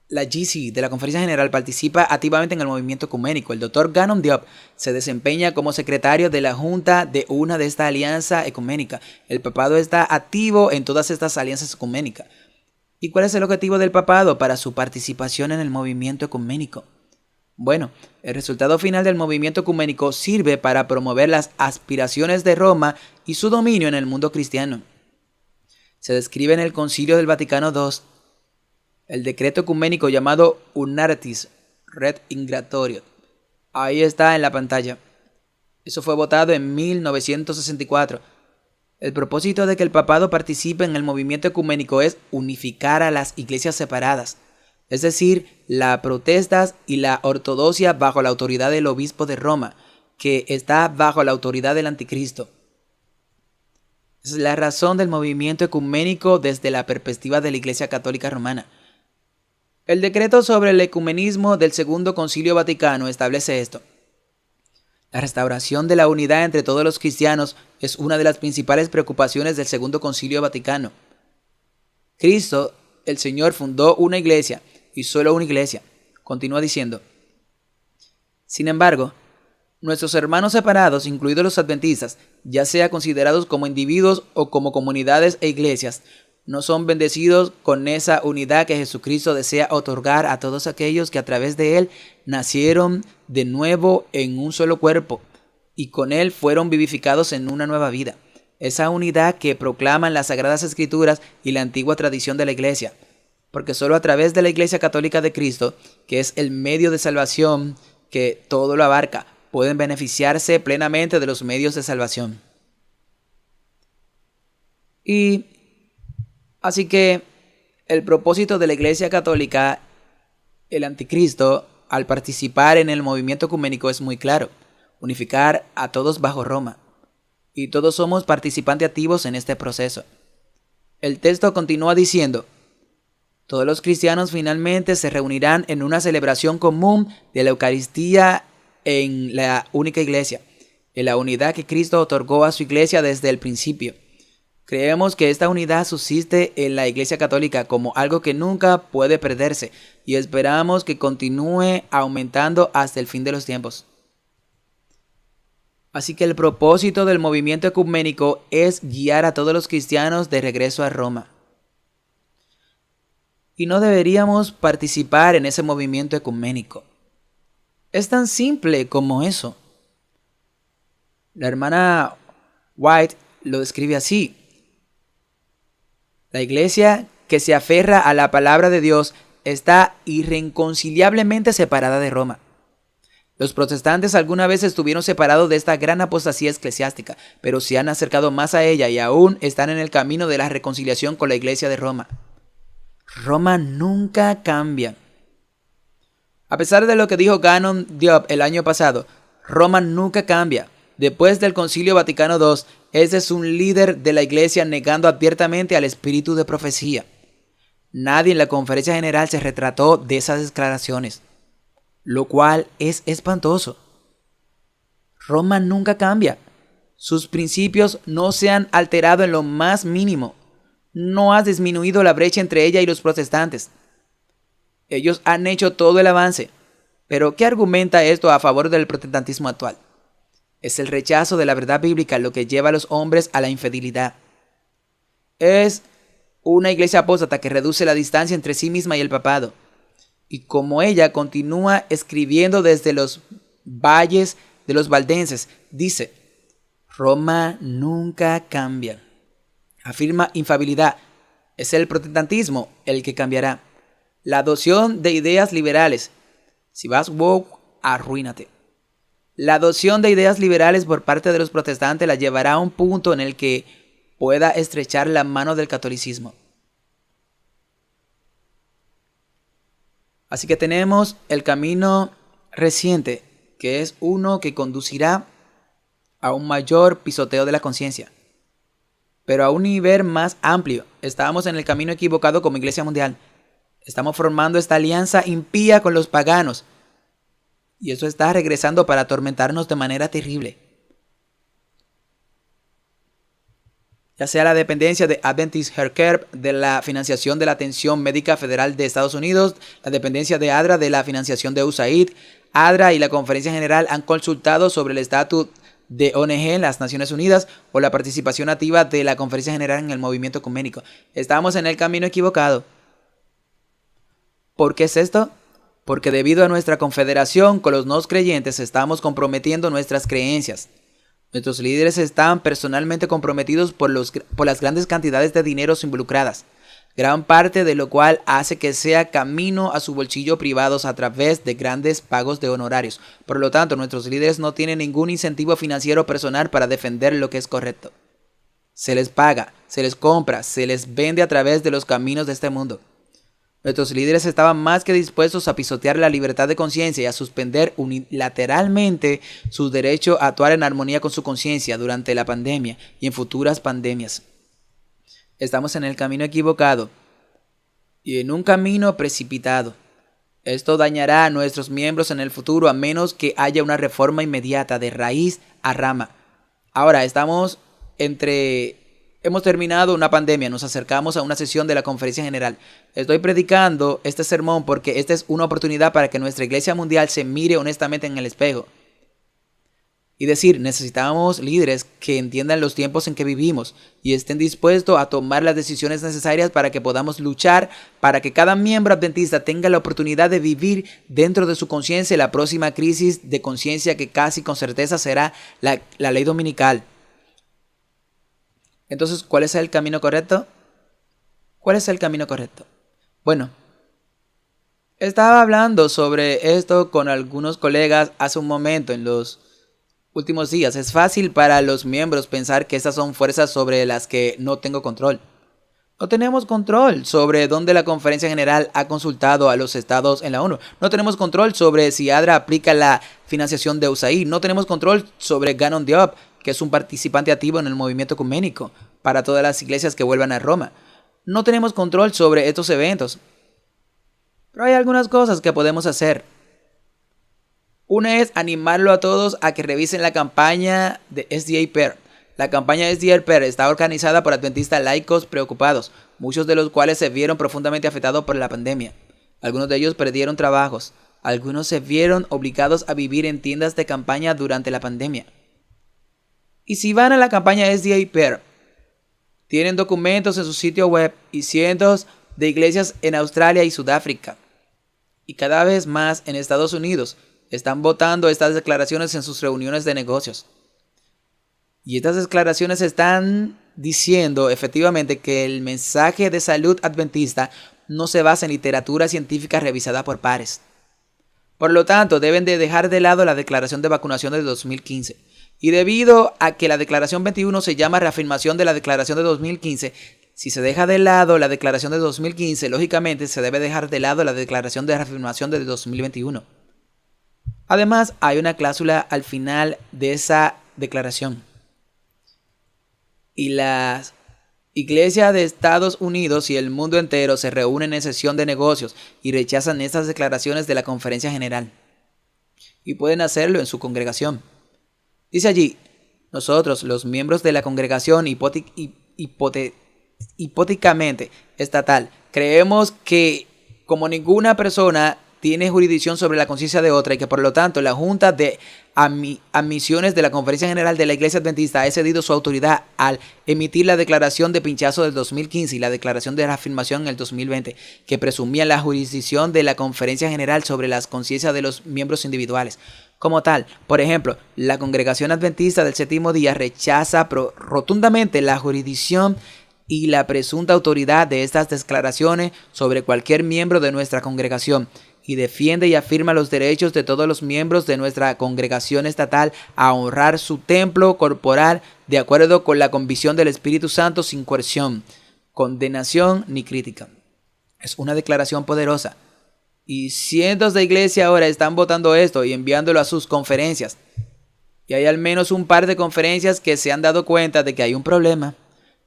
la GC, de la Conferencia General, participa activamente en el movimiento ecuménico. El Dr. Gannon Diop se desempeña como secretario de la Junta de una de esta alianza ecuménica. El papado está activo en todas estas alianzas ecuménicas. ¿Y cuál es el objetivo del papado para su participación en el movimiento ecuménico? Bueno, el resultado final del movimiento ecuménico sirve para promover las aspiraciones de Roma y su dominio en el mundo cristiano. Se describe en el Concilio del Vaticano II el decreto ecuménico llamado Unartis Red Ingratorio. Ahí está en la pantalla. Eso fue votado en 1964. El propósito de que el papado participe en el movimiento ecuménico es unificar a las iglesias separadas, es decir, las protestas y la ortodoxia bajo la autoridad del obispo de Roma, que está bajo la autoridad del anticristo. Es la razón del movimiento ecuménico desde la perspectiva de la Iglesia Católica Romana. El decreto sobre el ecumenismo del Segundo Concilio Vaticano establece esto. La restauración de la unidad entre todos los cristianos es una de las principales preocupaciones del Segundo Concilio Vaticano. Cristo, el Señor, fundó una iglesia, y solo una iglesia. Continúa diciendo: sin embargo, nuestros hermanos separados, incluidos los adventistas, ya sea considerados como individuos o como comunidades e iglesias, no son bendecidos con esa unidad que Jesucristo desea otorgar a todos aquellos que a través de Él nacieron de nuevo en un solo cuerpo y con Él fueron vivificados en una nueva vida. Esa unidad que proclaman las Sagradas Escrituras y la antigua tradición de la Iglesia. Porque solo a través de la Iglesia Católica de Cristo, que es el medio de salvación que todo lo abarca, pueden beneficiarse plenamente de los medios de salvación. Y así que el propósito de la Iglesia Católica, el anticristo, al participar en el movimiento ecuménico es muy claro: unificar a todos bajo Roma. Y todos somos participantes activos en este proceso. El texto continúa diciendo: todos los cristianos finalmente se reunirán en una celebración común de la Eucaristía en la única iglesia, en la unidad que Cristo otorgó a su iglesia desde el principio. Creemos que esta unidad subsiste en la Iglesia Católica como algo que nunca puede perderse y esperamos que continúe aumentando hasta el fin de los tiempos. Así que el propósito del movimiento ecuménico es guiar a todos los cristianos de regreso a Roma. Y no deberíamos participar en ese movimiento ecuménico. Es tan simple como eso. La hermana White lo describe así: la iglesia que se aferra a la palabra de Dios está irreconciliablemente separada de Roma. Los protestantes alguna vez estuvieron separados de esta gran apostasía eclesiástica, pero se han acercado más a ella y aún están en el camino de la reconciliación con la iglesia de Roma. Roma nunca cambia. A pesar de lo que dijo Gannon Diop el año pasado, Roma nunca cambia. Después del Concilio Vaticano II, ese es un líder de la iglesia negando abiertamente al espíritu de profecía. Nadie en la conferencia general se retrató de esas declaraciones, lo cual es espantoso. Roma nunca cambia. Sus principios no se han alterado en lo más mínimo. No has disminuido la brecha entre ella y los protestantes. Ellos han hecho todo el avance. Pero ¿qué argumenta esto a favor del protestantismo actual? Es el rechazo de la verdad bíblica lo que lleva a los hombres a la infidelidad. Es una iglesia apóstata que reduce la distancia entre sí misma y el papado. Y como ella continúa escribiendo desde los valles de los valdenses, dice: Roma nunca cambia. Afirma infalibilidad. Es el protestantismo el que cambiará. La adopción de ideas liberales. Si vas woke, arruínate. La adopción de ideas liberales por parte de los protestantes la llevará a un punto en el que pueda estrechar la mano del catolicismo. Así que tenemos el camino reciente, que es uno que conducirá a un mayor pisoteo de la conciencia. Pero a un nivel más amplio. Estábamos en el camino equivocado como Iglesia Mundial. Estamos formando esta alianza impía con los paganos. Y eso está regresando para atormentarnos de manera terrible. Ya sea la dependencia de Adventist Healthcare de la financiación de la Atención Médica Federal de Estados Unidos, la dependencia de ADRA de la financiación de USAID. ADRA y la Conferencia General han consultado sobre el estatus de ONG en las Naciones Unidas o la participación activa de la Conferencia General en el movimiento ecuménico. Estamos en el camino equivocado. ¿Por qué es esto? Porque debido a nuestra confederación con los no creyentes estamos comprometiendo nuestras creencias. Nuestros líderes están personalmente comprometidos por las grandes cantidades de dinero involucradas, gran parte de lo cual hace que sea camino a su bolsillo privados a través de grandes pagos de honorarios. Por lo tanto, nuestros líderes no tienen ningún incentivo financiero personal para defender lo que es correcto. Se les paga, se les compra, se les vende a través de los caminos de este mundo. Nuestros líderes estaban más que dispuestos a pisotear la libertad de conciencia y a suspender unilateralmente su derecho a actuar en armonía con su conciencia durante la pandemia y en futuras pandemias. Estamos en el camino equivocado y en un camino precipitado. Esto dañará a nuestros miembros en el futuro a menos que haya una reforma inmediata de raíz a rama. Ahora hemos terminado una pandemia, nos acercamos a una sesión de la Conferencia General. Estoy predicando este sermón porque esta es una oportunidad para que nuestra Iglesia Mundial se mire honestamente en el espejo. Y decir, necesitamos líderes que entiendan los tiempos en que vivimos y estén dispuestos a tomar las decisiones necesarias para que podamos luchar para que cada miembro adventista tenga la oportunidad de vivir dentro de su conciencia la próxima crisis de conciencia que casi con certeza será la ley dominical. Entonces, ¿cuál es el camino correcto? ¿Cuál es el camino correcto? Bueno, estaba hablando sobre esto con algunos colegas hace un momento en los últimos días. Es fácil para los miembros pensar que estas son fuerzas sobre las que no tengo control. No tenemos control sobre dónde la Conferencia General ha consultado a los estados en la ONU. No tenemos control sobre si ADRA aplica la financiación de USAID. No tenemos control sobre Gannon Diop, que es un participante activo en el movimiento ecuménico para todas las iglesias que vuelvan a Roma. No tenemos control sobre estos eventos. Pero hay algunas cosas que podemos hacer. Una es animarlo a todos a que revisen la campaña de SDA PER. La campaña SDA PER está organizada por adventistas laicos preocupados, muchos de los cuales se vieron profundamente afectados por la pandemia. Algunos de ellos perdieron trabajos. Algunos se vieron obligados a vivir en tiendas de campaña durante la pandemia. Y si van a la campaña SDA PER, tienen documentos en su sitio web y cientos de iglesias en Australia y Sudáfrica. Y cada vez más en Estados Unidos están votando estas declaraciones en sus reuniones de negocios. Y estas declaraciones están diciendo efectivamente que el mensaje de salud adventista no se basa en literatura científica revisada por pares. Por lo tanto, deben de dejar de lado la declaración de vacunación de 2015. Y debido a que la declaración 21 se llama reafirmación de la declaración de 2015, si se deja de lado la declaración de 2015, lógicamente se debe dejar de lado la declaración de reafirmación de 2021. Además, hay una cláusula al final de esa declaración. Y las iglesias de Estados Unidos y el mundo entero se reúnen en sesión de negocios y rechazan estas declaraciones de la Conferencia General. Y pueden hacerlo en su congregación. Dice allí, Nosotros, los miembros de la congregación hipotéticamente estatal, creemos que como ninguna persona tiene jurisdicción sobre la conciencia de otra y que por lo tanto la Junta de Admisiones de la Conferencia General de la Iglesia Adventista ha cedido su autoridad al emitir la declaración de pinchazo del 2015 y la declaración de reafirmación en el 2020, que presumía la jurisdicción de la Conferencia General sobre las conciencias de los miembros individuales. Como tal, por ejemplo, la Congregación Adventista del Séptimo Día rechaza rotundamente la jurisdicción y la presunta autoridad de estas declaraciones sobre cualquier miembro de nuestra congregación, y defiende y afirma los derechos de todos los miembros de nuestra congregación estatal a honrar su templo corporal de acuerdo con la convicción del Espíritu Santo sin coerción, condenación ni crítica. Es una declaración poderosa. Y cientos de iglesias ahora están votando esto y enviándolo a sus conferencias. Y hay al menos un par de conferencias que se han dado cuenta de que hay un problema.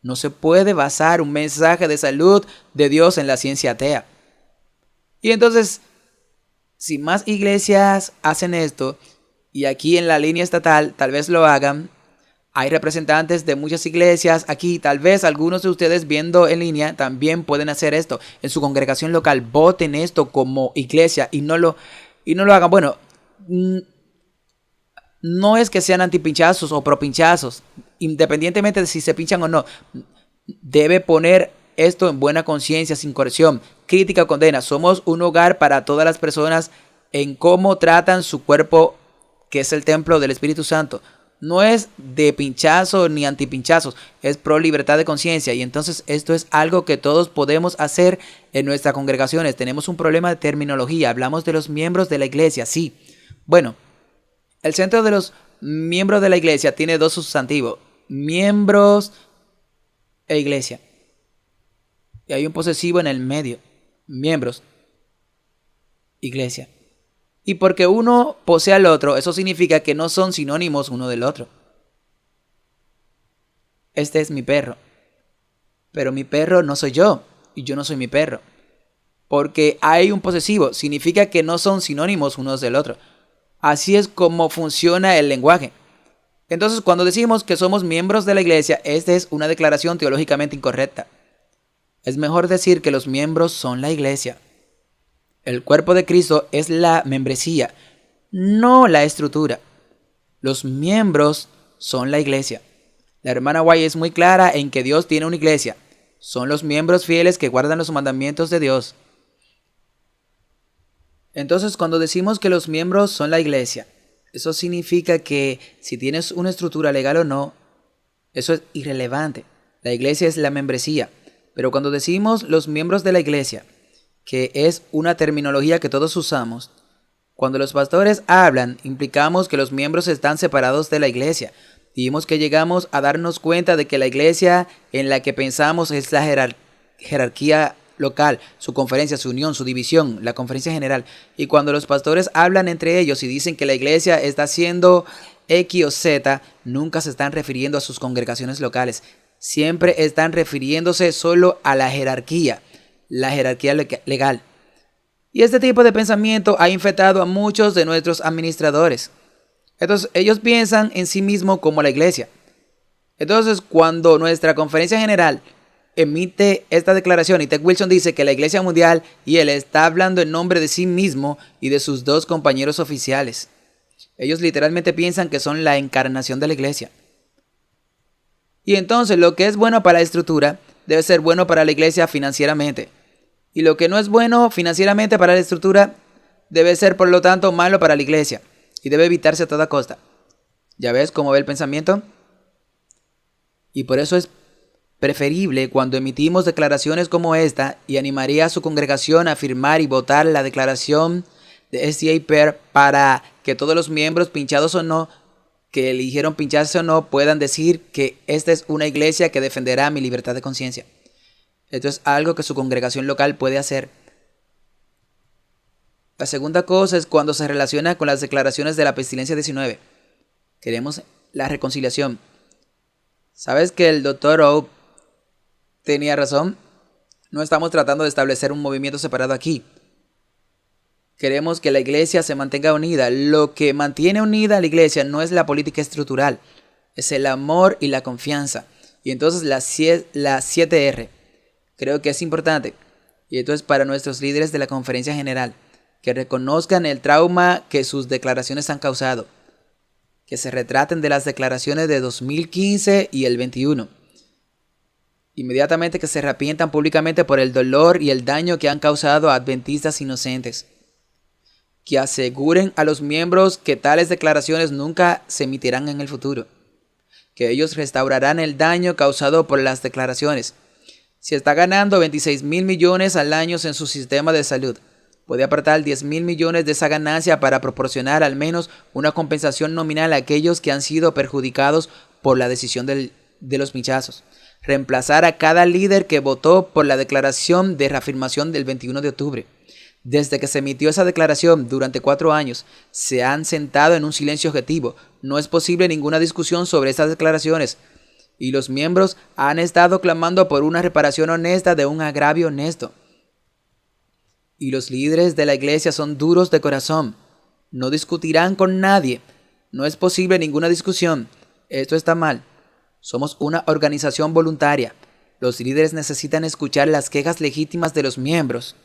No se puede basar un mensaje de salud de Dios en la ciencia atea. Y entonces, si más iglesias hacen esto, y aquí en la línea estatal tal vez lo hagan, hay representantes de muchas iglesias aquí, tal vez algunos de ustedes viendo en línea también pueden hacer esto. En su congregación local, voten esto como iglesia y no lo hagan. Bueno, no es que sean antipinchazos o propinchazos, independientemente de si se pinchan o no. Debe poner esto en buena conciencia, sin coerción, crítica o condena. Somos un hogar para todas las personas en cómo tratan su cuerpo, que es el templo del Espíritu Santo. No es de pinchazo ni antipinchazos, es pro libertad de conciencia. Y entonces esto es algo que todos podemos hacer en nuestras congregaciones. Tenemos un problema de terminología. Hablamos de los miembros de la iglesia, sí. Bueno, el centro de los miembros de la iglesia tiene dos sustantivos: miembros e iglesia. Y hay un posesivo en el medio: miembros, iglesia. Y porque uno posee al otro, eso significa que no son sinónimos uno del otro. Este es mi perro, pero mi perro no soy yo, y yo no soy mi perro. Porque hay un posesivo, significa que no son sinónimos unos del otro. Así es como funciona el lenguaje. Entonces, cuando decimos que somos miembros de la iglesia, esta es una declaración teológicamente incorrecta. Es mejor decir que los miembros son la iglesia. El cuerpo de Cristo es la membresía, no la estructura. Los miembros son la iglesia. La hermana White es muy clara en que Dios tiene una iglesia. Son los miembros fieles que guardan los mandamientos de Dios. Entonces, cuando decimos que los miembros son la iglesia, eso significa que si tienes una estructura legal o no, eso es irrelevante. La iglesia es la membresía. Pero cuando decimos los miembros de la iglesia, que es una terminología que todos usamos, cuando los pastores hablan, implicamos que los miembros están separados de la iglesia. Dijimos que llegamos a darnos cuenta de que la iglesia en la que pensamos es la jerarquía local, su conferencia, su unión, su división, la conferencia general. Y cuando los pastores hablan entre ellos y dicen que la iglesia está haciendo X o Z, nunca se están refiriendo a sus congregaciones locales. Siempre están refiriéndose solo a la jerarquía legal. Y este tipo de pensamiento ha infectado a muchos de nuestros administradores. Entonces, ellos piensan en sí mismos como la iglesia. Entonces, cuando nuestra conferencia general emite esta declaración y Ted Wilson dice que la iglesia mundial, y él está hablando en nombre de sí mismo y de sus dos compañeros oficiales. Ellos literalmente piensan que son la encarnación de la iglesia. Y entonces lo que es bueno para la estructura debe ser bueno para la iglesia financieramente. Y lo que no es bueno financieramente para la estructura debe ser, por lo tanto, malo para la iglesia. Y debe evitarse a toda costa. ¿Ya ves cómo ve el pensamiento? Y por eso es preferible cuando emitimos declaraciones como esta, y animaría a su congregación a firmar y votar la declaración de SDA PAIR para que todos los miembros, pinchados o no, que eligieron pincharse o no, puedan decir que esta es una iglesia que defenderá mi libertad de conciencia. Esto es algo que su congregación local puede hacer. La segunda cosa es cuando se relaciona con las declaraciones de la pestilencia 19. Queremos la reconciliación. ¿Sabes que el Dr. O tenía razón? No estamos tratando de establecer un movimiento separado aquí. Queremos que la iglesia se mantenga unida. Lo que mantiene unida a la iglesia no es la política estructural. Es el amor y la confianza. Y entonces la 7R. Creo que es importante. Y esto es para nuestros líderes de la conferencia general. Que reconozcan el trauma que sus declaraciones han causado. Que se retraten de las declaraciones de 2015 y el 21. Inmediatamente que se arrepientan públicamente por el dolor y el daño que han causado a adventistas inocentes. Que aseguren a los miembros que tales declaraciones nunca se emitirán en el futuro. Que ellos restaurarán el daño causado por las declaraciones. Si está ganando 26,000 millones al año en su sistema de salud, puede apartar 10,000 millones de esa ganancia para proporcionar al menos una compensación nominal a aquellos que han sido perjudicados por la decisión de los michazos. Reemplazar a cada líder que votó por la declaración de reafirmación del 21 de octubre. Desde que se emitió esa declaración durante 4 años, se han sentado en un silencio objetivo. No es posible ninguna discusión sobre estas declaraciones. Y los miembros han estado clamando por una reparación honesta de un agravio honesto. Y los líderes de la iglesia son duros de corazón. No discutirán con nadie. No es posible ninguna discusión. Esto está mal. Somos una organización voluntaria. Los líderes necesitan escuchar las quejas legítimas de los miembros.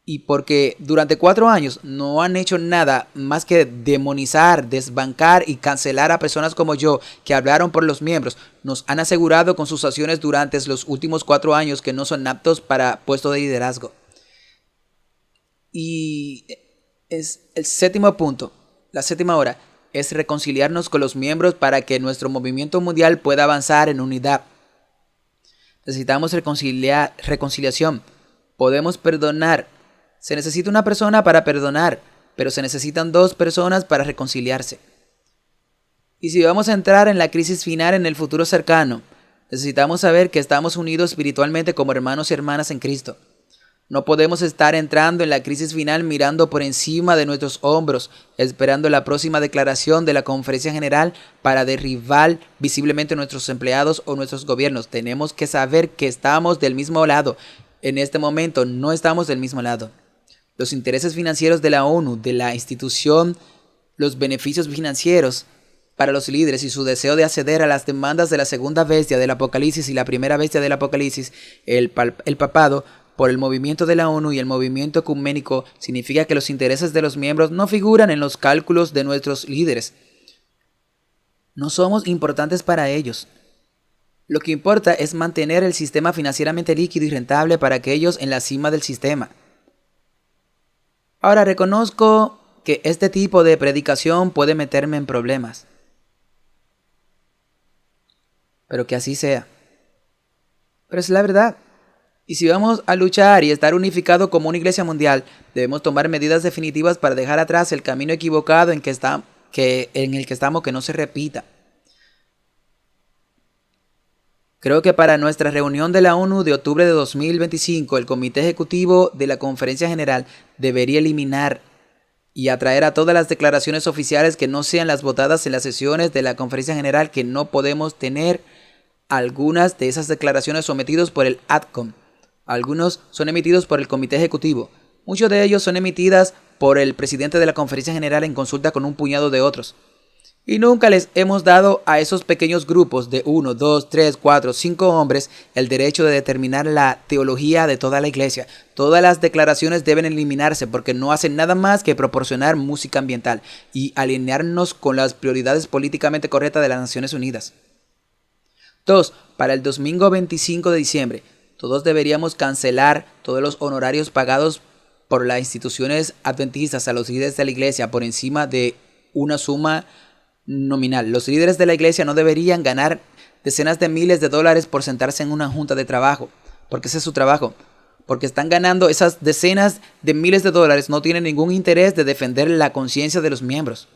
Y porque durante 4 años no han hecho nada más que demonizar, desbancar y cancelar a personas como yo que hablaron por los miembros, nos han asegurado con sus acciones durante los últimos 4 años que no son aptos para puestos de liderazgo. Y es el 7º punto, la 7ª hora, es reconciliarnos con los miembros para que nuestro movimiento mundial pueda avanzar en unidad. Necesitamos reconciliación. Podemos perdonar. Se necesita una persona para perdonar, pero se necesitan 2 personas para reconciliarse. Y si vamos a entrar en la crisis final en el futuro cercano, necesitamos saber que estamos unidos espiritualmente como hermanos y hermanas en Cristo. No podemos estar entrando en la crisis final mirando por encima de nuestros hombros, esperando la próxima declaración de la Conferencia General para derribar visiblemente nuestros empleados o nuestros gobiernos. Tenemos que saber que estamos del mismo lado. En este momento no estamos del mismo lado. Los intereses financieros de la ONU, de la institución, los beneficios financieros para los líderes y su deseo de acceder a las demandas de la segunda bestia del Apocalipsis y la primera bestia del Apocalipsis, el papado, por el movimiento de la ONU y el movimiento ecuménico, significa que los intereses de los miembros no figuran en los cálculos de nuestros líderes. No somos importantes para ellos. Lo que importa es mantener el sistema financieramente líquido y rentable para aquellos en la cima del sistema. Ahora reconozco que este tipo de predicación puede meterme en problemas. Pero que así sea. Pero es la verdad. Y si vamos a luchar y estar unificados como una iglesia mundial, debemos tomar medidas definitivas para dejar atrás el camino equivocado en el que estamos, que no se repita. Creo que para nuestra reunión de la ONU de octubre de 2025, el Comité Ejecutivo de la Conferencia General debería eliminar y atraer a todas las declaraciones oficiales que no sean las votadas en las sesiones de la Conferencia General, que no podemos tener algunas de esas declaraciones sometidas por el ADCOM. Algunos son emitidos por el Comité Ejecutivo. Muchos de ellos son emitidas por el presidente de la Conferencia General en consulta con un puñado de otros. Y nunca les hemos dado a esos pequeños grupos de 1, 2, 3, 4, 5 hombres el derecho de determinar la teología de toda la iglesia. Todas las declaraciones deben eliminarse porque no hacen nada más que proporcionar música ambiental y alinearnos con las prioridades políticamente correctas de las Naciones Unidas. 2. Para el domingo 25 de diciembre, todos deberíamos cancelar todos los honorarios pagados por las instituciones adventistas a los líderes de la iglesia por encima de una suma nominal. Los líderes de la iglesia no deberían ganar decenas de miles de dólares por sentarse en una junta de trabajo, porque ese es su trabajo. Porque están ganando esas decenas de miles de dólares, no tienen ningún interés de defender la conciencia de los miembros.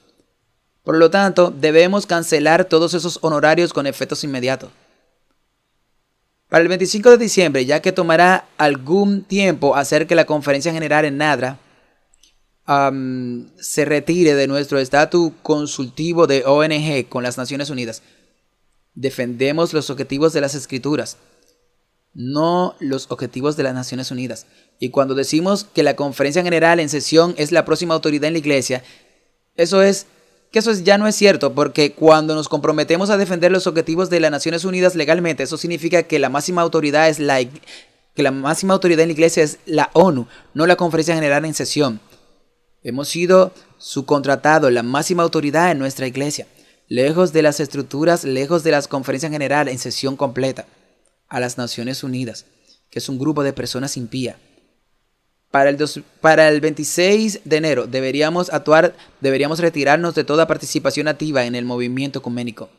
Por lo tanto, debemos cancelar todos esos honorarios con efectos inmediatos. Para el 25 de diciembre, ya que tomará algún tiempo hacer que la Conferencia General en NADRA se retire de nuestro estatus consultivo de ONG con las Naciones Unidas. Defendemos los objetivos de las Escrituras, no los objetivos de las Naciones Unidas. Y cuando decimos que la Conferencia General en sesión es la próxima autoridad en la iglesia, eso es que eso ya no es cierto, porque cuando nos comprometemos a defender los objetivos de las Naciones Unidas legalmente, eso significa que la máxima autoridad es que la máxima autoridad en la iglesia es la ONU, no la Conferencia General en sesión. Hemos sido subcontratados, la máxima autoridad en nuestra iglesia, lejos de las estructuras, lejos de las conferencias generales en sesión completa, a las Naciones Unidas, que es un grupo de personas impías. Para el 26 de enero deberíamos retirarnos de toda participación activa en el movimiento ecuménico.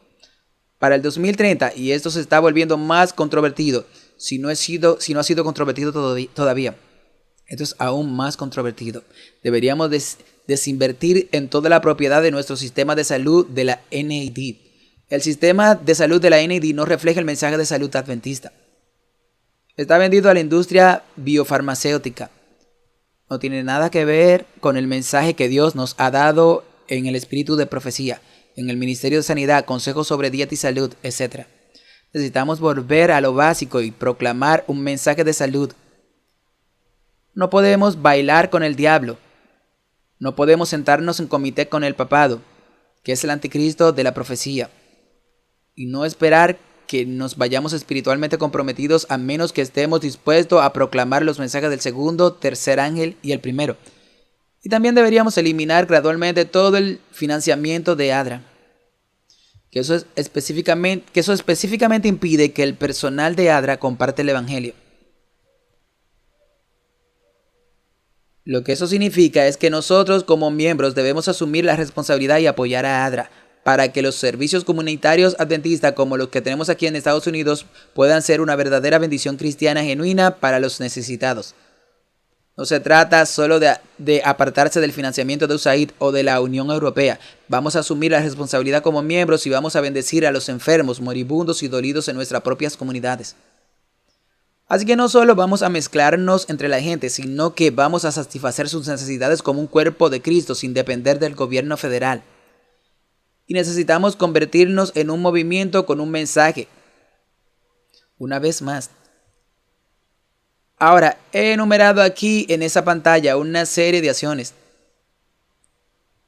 Para el 2030, y esto se está volviendo más controvertido, si no ha sido controvertido todavía, esto es aún más controvertido. Deberíamos desinvertir en toda la propiedad de nuestro sistema de salud de la NAD. El sistema de salud de la NAD no refleja el mensaje de salud adventista. Está vendido a la industria biofarmacéutica. No tiene nada que ver con el mensaje que Dios nos ha dado en el espíritu de profecía, en el Ministerio de Sanidad, consejos sobre dieta y salud, etc. Necesitamos volver a lo básico y proclamar un mensaje de salud. No podemos bailar con el diablo. No podemos sentarnos en comité con el papado, que es el anticristo de la profecía, y no esperar que nos vayamos espiritualmente comprometidos a menos que estemos dispuestos a proclamar los mensajes del segundo, tercer ángel y el primero. Y también deberíamos eliminar gradualmente todo el financiamiento de ADRA, que eso específicamente impide que el personal de ADRA comparte el evangelio. Lo que eso significa es que nosotros como miembros debemos asumir la responsabilidad y apoyar a ADRA para que los servicios comunitarios adventistas como los que tenemos aquí en Estados Unidos puedan ser una verdadera bendición cristiana genuina para los necesitados. No se trata solo de apartarse del financiamiento de USAID o de la Unión Europea. Vamos a asumir la responsabilidad como miembros y vamos a bendecir a los enfermos, moribundos y dolidos en nuestras propias comunidades. Así que no solo vamos a mezclarnos entre la gente, sino que vamos a satisfacer sus necesidades como un cuerpo de Cristo sin depender del gobierno federal. Y necesitamos convertirnos en un movimiento con un mensaje. Una vez más. Ahora, he enumerado aquí en esa pantalla una serie de acciones.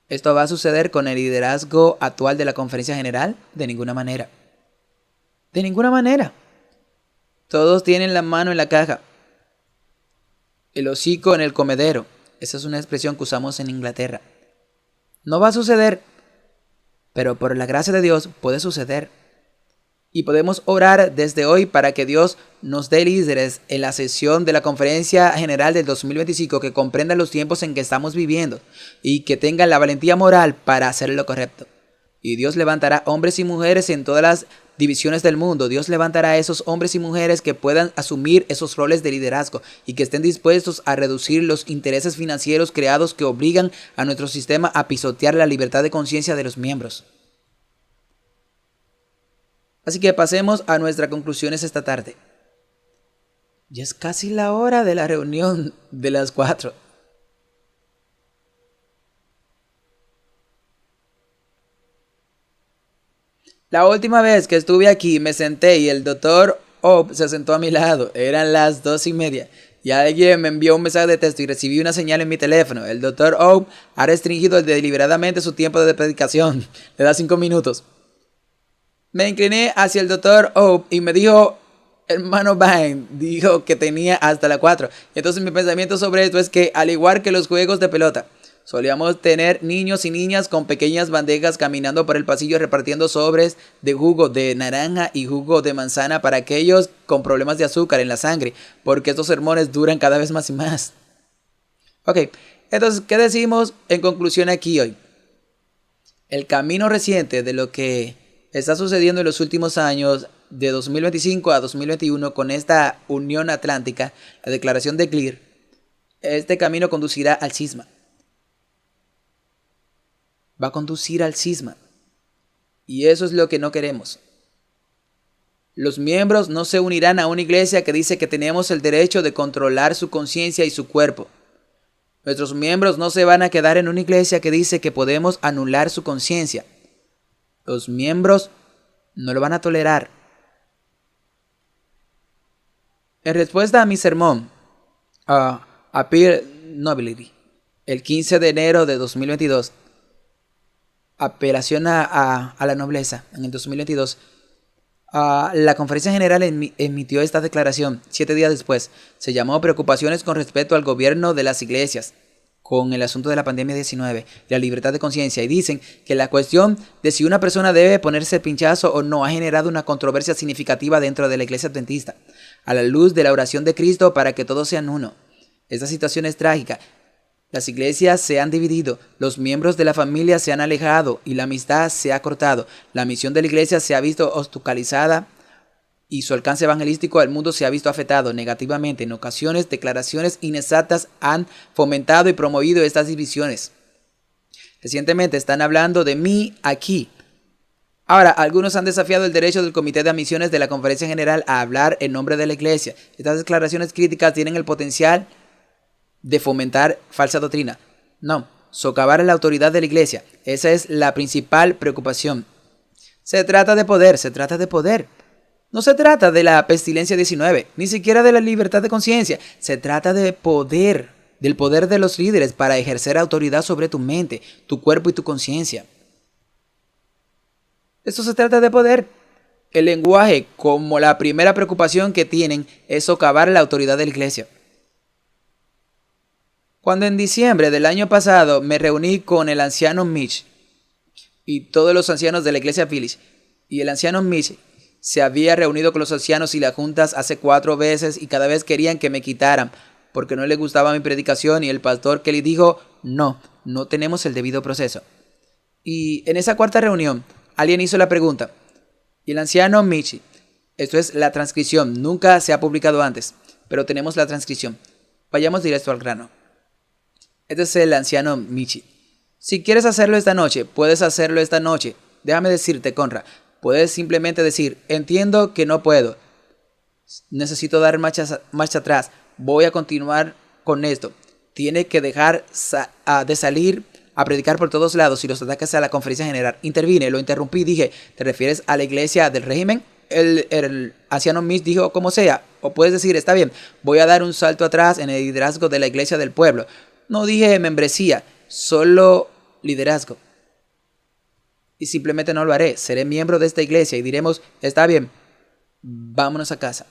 ¿Esto va a suceder con el liderazgo actual de la Conferencia General? De ninguna manera. De ninguna manera. Todos tienen la mano en la caja. El hocico en el comedero. Esa es una expresión que usamos en Inglaterra. No va a suceder. Pero por la gracia de Dios puede suceder. Y podemos orar desde hoy para que Dios nos dé líderes en la sesión de la Conferencia General del 2025 que comprendan los tiempos en que estamos viviendo y que tengan la valentía moral para hacer lo correcto. Y Dios levantará hombres y mujeres en todas las divisiones del mundo. Dios levantará a esos hombres y mujeres que puedan asumir esos roles de liderazgo y que estén dispuestos a reducir los intereses financieros creados que obligan a nuestro sistema a pisotear la libertad de conciencia de los miembros. Así que pasemos a nuestras conclusiones esta tarde. Ya es casi la hora de la reunión de las 4. La última vez que estuve aquí me senté y el Dr. Hope se sentó a mi lado. Eran las 2:30 y alguien me envió un mensaje de texto y recibí una señal en mi teléfono. El Dr. Hope ha restringido deliberadamente su tiempo de predicación. Le da 5 minutos. Me incliné hacia el Dr. Hope y me dijo, hermano Vine, dijo que tenía hasta las 4. Y entonces mi pensamiento sobre esto es que, al igual que los juegos de pelota, solíamos tener niños y niñas con pequeñas bandejas caminando por el pasillo repartiendo sobres de jugo de naranja y jugo de manzana para aquellos con problemas de azúcar en la sangre, porque estos sermones duran cada vez más y más. Ok, entonces, ¿qué decimos en conclusión aquí hoy? El camino reciente de lo que está sucediendo en los últimos años, de 2025 a 2021, con esta Unión Atlántica, la declaración de Clear, este camino conducirá al cisma. Va a conducir al cisma. Y eso es lo que no queremos. Los miembros no se unirán a una iglesia que dice que tenemos el derecho de controlar su conciencia y su cuerpo. Nuestros miembros no se van a quedar en una iglesia que dice que podemos anular su conciencia. Los miembros no lo van a tolerar. En respuesta a mi sermón, Appeal Nobility, el 15 de enero de 2022, apelación a la nobleza en el 2022, la Conferencia General emitió esta declaración 7 días después. Se llamó Preocupaciones con respecto al gobierno de las iglesias con el asunto de la pandemia 19 y la libertad de conciencia, y dicen que la cuestión de si una persona debe ponerse el pinchazo o no ha generado una controversia significativa dentro de la iglesia adventista, a la luz de la oración de Cristo para que todos sean uno. Esta situación es trágica. Las iglesias se han dividido, los miembros de la familia se han alejado y la amistad se ha cortado. La misión de la iglesia se ha visto obstaculizada y su alcance evangelístico al mundo se ha visto afectado negativamente. En ocasiones, declaraciones inexactas han fomentado y promovido estas divisiones. Recientemente están hablando de mí aquí. Ahora, algunos han desafiado el derecho del Comité de Admisiones de la Conferencia General a hablar en nombre de la iglesia. Estas declaraciones críticas tienen el potencial de fomentar falsa doctrina. No, socavar la autoridad de la iglesia. Esa es la principal preocupación. Se trata de poder. No se trata de la pestilencia 19, ni siquiera de la libertad de conciencia. Se trata de poder, del poder de los líderes para ejercer autoridad sobre tu mente, tu cuerpo y tu conciencia. Esto se trata de poder. El lenguaje, como la primera preocupación que tienen, es socavar la autoridad de la iglesia. Cuando en diciembre del año pasado me reuní con el anciano Mitch y todos los ancianos de la iglesia Village, y el anciano Mitch se había reunido con los ancianos y las juntas hace 4 veces y cada vez querían que me quitaran porque no le gustaba mi predicación, y el pastor Kelly dijo, no tenemos el debido proceso. Y en esa 4ª reunión, alguien hizo la pregunta, y el anciano Mitch, esto es la transcripción, nunca se ha publicado antes, pero tenemos la transcripción. Vayamos directo al grano. Este es el anciano Michi. Si quieres hacerlo esta noche, puedes hacerlo esta noche. Déjame decirte, Conrad, puedes simplemente decir, entiendo que no puedo. Necesito dar marcha atrás. Voy a continuar con esto. Tiene que dejar de salir a predicar por todos lados y los ataques a la Conferencia General. Intervine, lo interrumpí, dije, ¿te refieres a la iglesia del régimen? El anciano Mitch dijo, como sea. O puedes decir, está bien, voy a dar un salto atrás en el liderazgo de la iglesia del pueblo. No dije membresía, solo liderazgo. Y simplemente no lo haré. Seré miembro de esta iglesia y diremos, está bien, vámonos a casa.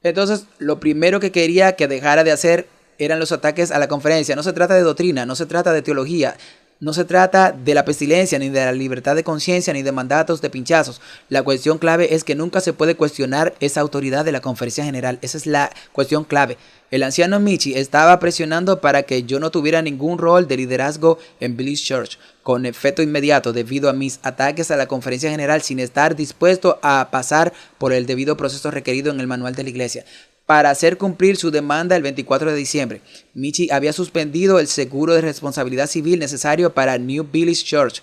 Entonces, lo primero que quería que dejara de hacer eran los ataques a la conferencia. No se trata de doctrina, no se trata de teología, no se trata de la pestilencia, ni de la libertad de conciencia, ni de mandatos de pinchazos. La cuestión clave es que nunca se puede cuestionar esa autoridad de la Conferencia General. Esa es la cuestión clave. El anciano Michi estaba presionando para que yo no tuviera ningún rol de liderazgo en Village Church, con efecto inmediato debido a mis ataques a la Conferencia General sin estar dispuesto a pasar por el debido proceso requerido en el manual de la iglesia. Para hacer cumplir su demanda el 24 de diciembre, Michi había suspendido el seguro de responsabilidad civil necesario para New Village Church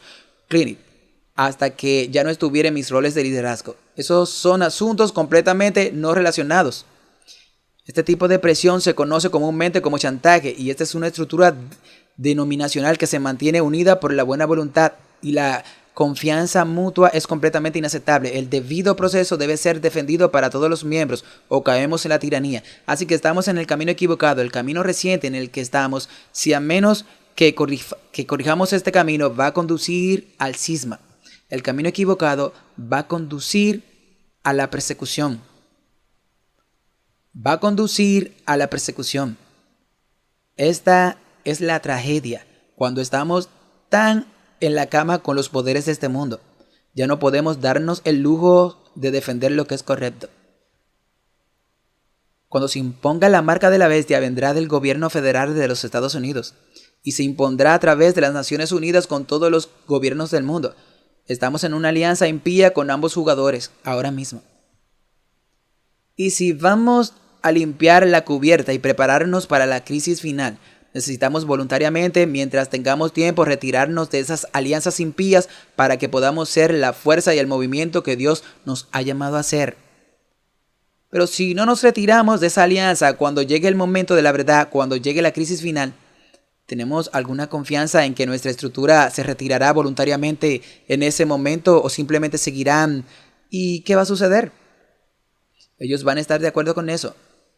Clinic hasta que ya no estuviera en mis roles de liderazgo. Esos son asuntos completamente no relacionados. Este tipo de presión se conoce comúnmente como chantaje, y esta es una estructura denominacional que se mantiene unida por la buena voluntad, y la confianza mutua es completamente inaceptable. El debido proceso debe ser defendido para todos los miembros o caemos en la tiranía. Así que estamos en el camino equivocado, el camino reciente en el que estamos, si a menos que corrijamos este camino, va a conducir al cisma. El camino equivocado va a conducir a la persecución. Va a conducir a la persecución. Esta es la tragedia cuando estamos tan en la cama con los poderes de este mundo. Ya no podemos darnos el lujo de defender lo que es correcto. Cuando se imponga la marca de la bestia, vendrá del gobierno federal de los Estados Unidos y se impondrá a través de las Naciones Unidas con todos los gobiernos del mundo. Estamos en una alianza impía con ambos jugadores ahora mismo. Y si vamos a limpiar la cubierta y prepararnos para la crisis final, necesitamos voluntariamente, mientras tengamos tiempo, retirarnos de esas alianzas impías para que podamos ser la fuerza y el movimiento que Dios nos ha llamado a ser. Pero si no nos retiramos de esa alianza cuando llegue el momento de la verdad, cuando llegue la crisis final, ¿tenemos alguna confianza en que nuestra estructura se retirará voluntariamente en ese momento o simplemente seguirán? ¿Y qué va a suceder? Ellos van a estar de acuerdo con eso.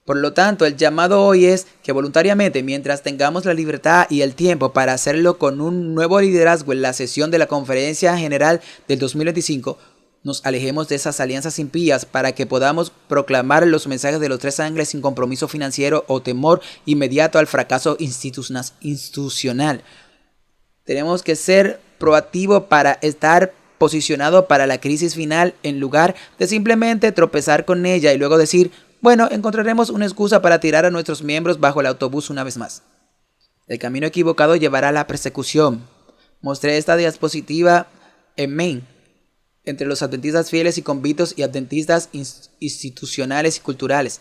Por lo tanto, el llamado hoy es que voluntariamente, mientras tengamos la libertad y el tiempo para hacerlo con un nuevo liderazgo en la sesión de la Conferencia General del 2025, nos alejemos de esas alianzas impías para que podamos proclamar los mensajes de los tres ángeles sin compromiso financiero o temor inmediato al fracaso institucional. Tenemos que ser proactivos para estar posicionado para la crisis final en lugar de simplemente tropezar con ella y luego decir, bueno, encontraremos una excusa para tirar a nuestros miembros bajo el autobús una vez más. El camino equivocado llevará a la persecución. Mostré esta diapositiva en Maine, entre los adventistas fieles y convictos y adventistas institucionales y culturales.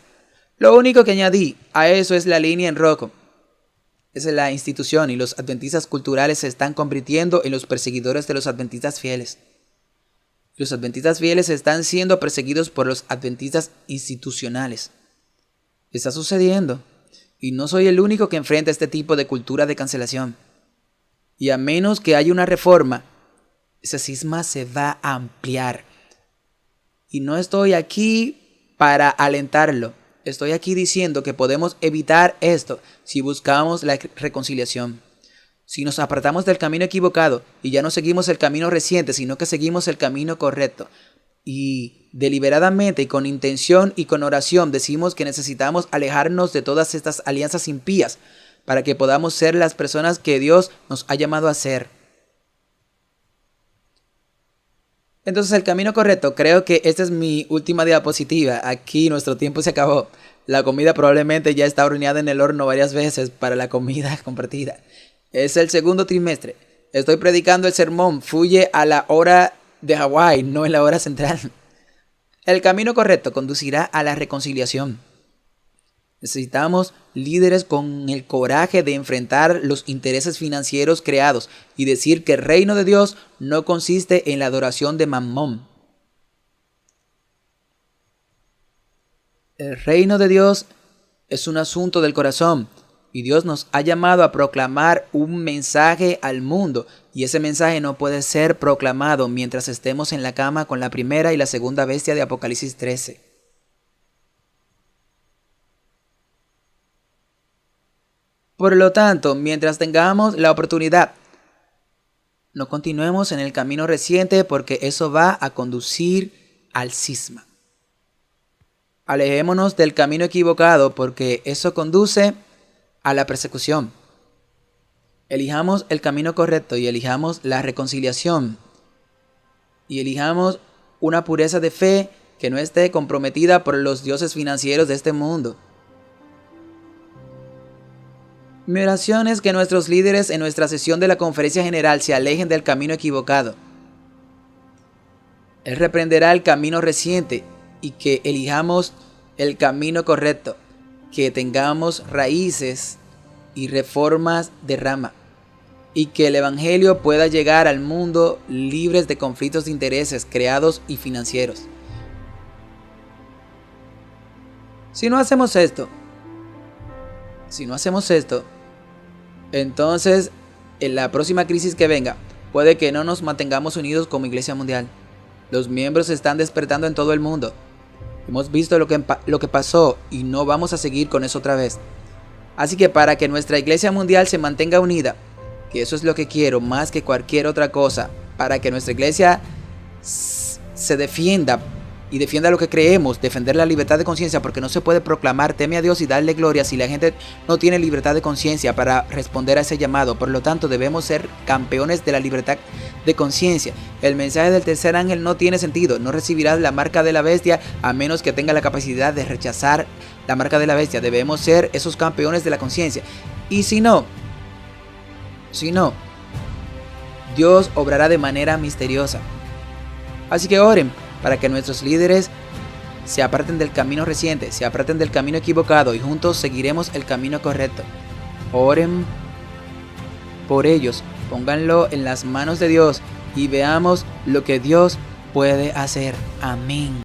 Lo único que añadí a eso es la línea en rojo. Esa es la institución y los adventistas culturales se están convirtiendo en los perseguidores de los adventistas fieles. Los adventistas fieles están siendo perseguidos por los adventistas institucionales. Está sucediendo. Y no soy el único que enfrenta este tipo de cultura de cancelación. Y a menos que haya una reforma, ese cisma se va a ampliar. Y no estoy aquí para alentarlo. Estoy aquí diciendo que podemos evitar esto si buscamos la reconciliación. Si nos apartamos del camino equivocado y ya no seguimos el camino reciente, sino que seguimos el camino correcto. Y deliberadamente y con intención y con oración decimos que necesitamos alejarnos de todas estas alianzas impías para que podamos ser las personas que Dios nos ha llamado a ser. Entonces el camino correcto, creo que esta es mi última diapositiva. Aquí nuestro tiempo se acabó. La comida probablemente ya está horneada en el horno varias veces para la comida compartida. Es el segundo trimestre. Estoy predicando el sermón. Fluye a la hora de Hawái, no en la hora central. El camino correcto conducirá a la reconciliación. Necesitamos líderes con el coraje de enfrentar los intereses financieros creados y decir que el reino de Dios no consiste en la adoración de Mamón. El reino de Dios es un asunto del corazón. Y Dios nos ha llamado a proclamar un mensaje al mundo. Y ese mensaje no puede ser proclamado mientras estemos en la cama con la primera y la segunda bestia de Apocalipsis 13. Por lo tanto, mientras tengamos la oportunidad, no continuemos en el camino reciente porque eso va a conducir al cisma. Alejémonos del camino equivocado porque eso conduce a la persecución. Elijamos el camino correcto y elijamos la reconciliación. Y elijamos una pureza de fe que no esté comprometida por los dioses financieros de este mundo. Mi oración es que nuestros líderes en nuestra sesión de la conferencia general se alejen del camino equivocado. Él reprenderá el camino reciente y que elijamos el camino correcto. Que tengamos raíces y reformas de rama y que el evangelio pueda llegar al mundo libres de conflictos de intereses creados y financieros. Si no hacemos esto, entonces en la próxima crisis que venga, puede que no nos mantengamos unidos como Iglesia Mundial. Los miembros se están despertando en todo el mundo. Hemos visto lo que pasó y no vamos a seguir con eso otra vez. Así que para que nuestra Iglesia Mundial se mantenga unida, que eso es lo que quiero más que cualquier otra cosa, para que nuestra Iglesia se defienda y defienda lo que creemos, defender la libertad de conciencia, porque no se puede proclamar teme a Dios y darle gloria si la gente no tiene libertad de conciencia para responder a ese llamado. Por lo tanto, debemos ser campeones de la libertad de conciencia. El mensaje del tercer ángel no tiene sentido. No recibirás la marca de la bestia a menos que tenga la capacidad de rechazar la marca de la bestia. Debemos ser esos campeones de la conciencia. Y si no, Dios obrará de manera misteriosa. Así que oren para que nuestros líderes se aparten del camino reciente, se aparten del camino equivocado y juntos seguiremos el camino correcto. Oren por ellos, pónganlo en las manos de Dios y veamos lo que Dios puede hacer. Amén.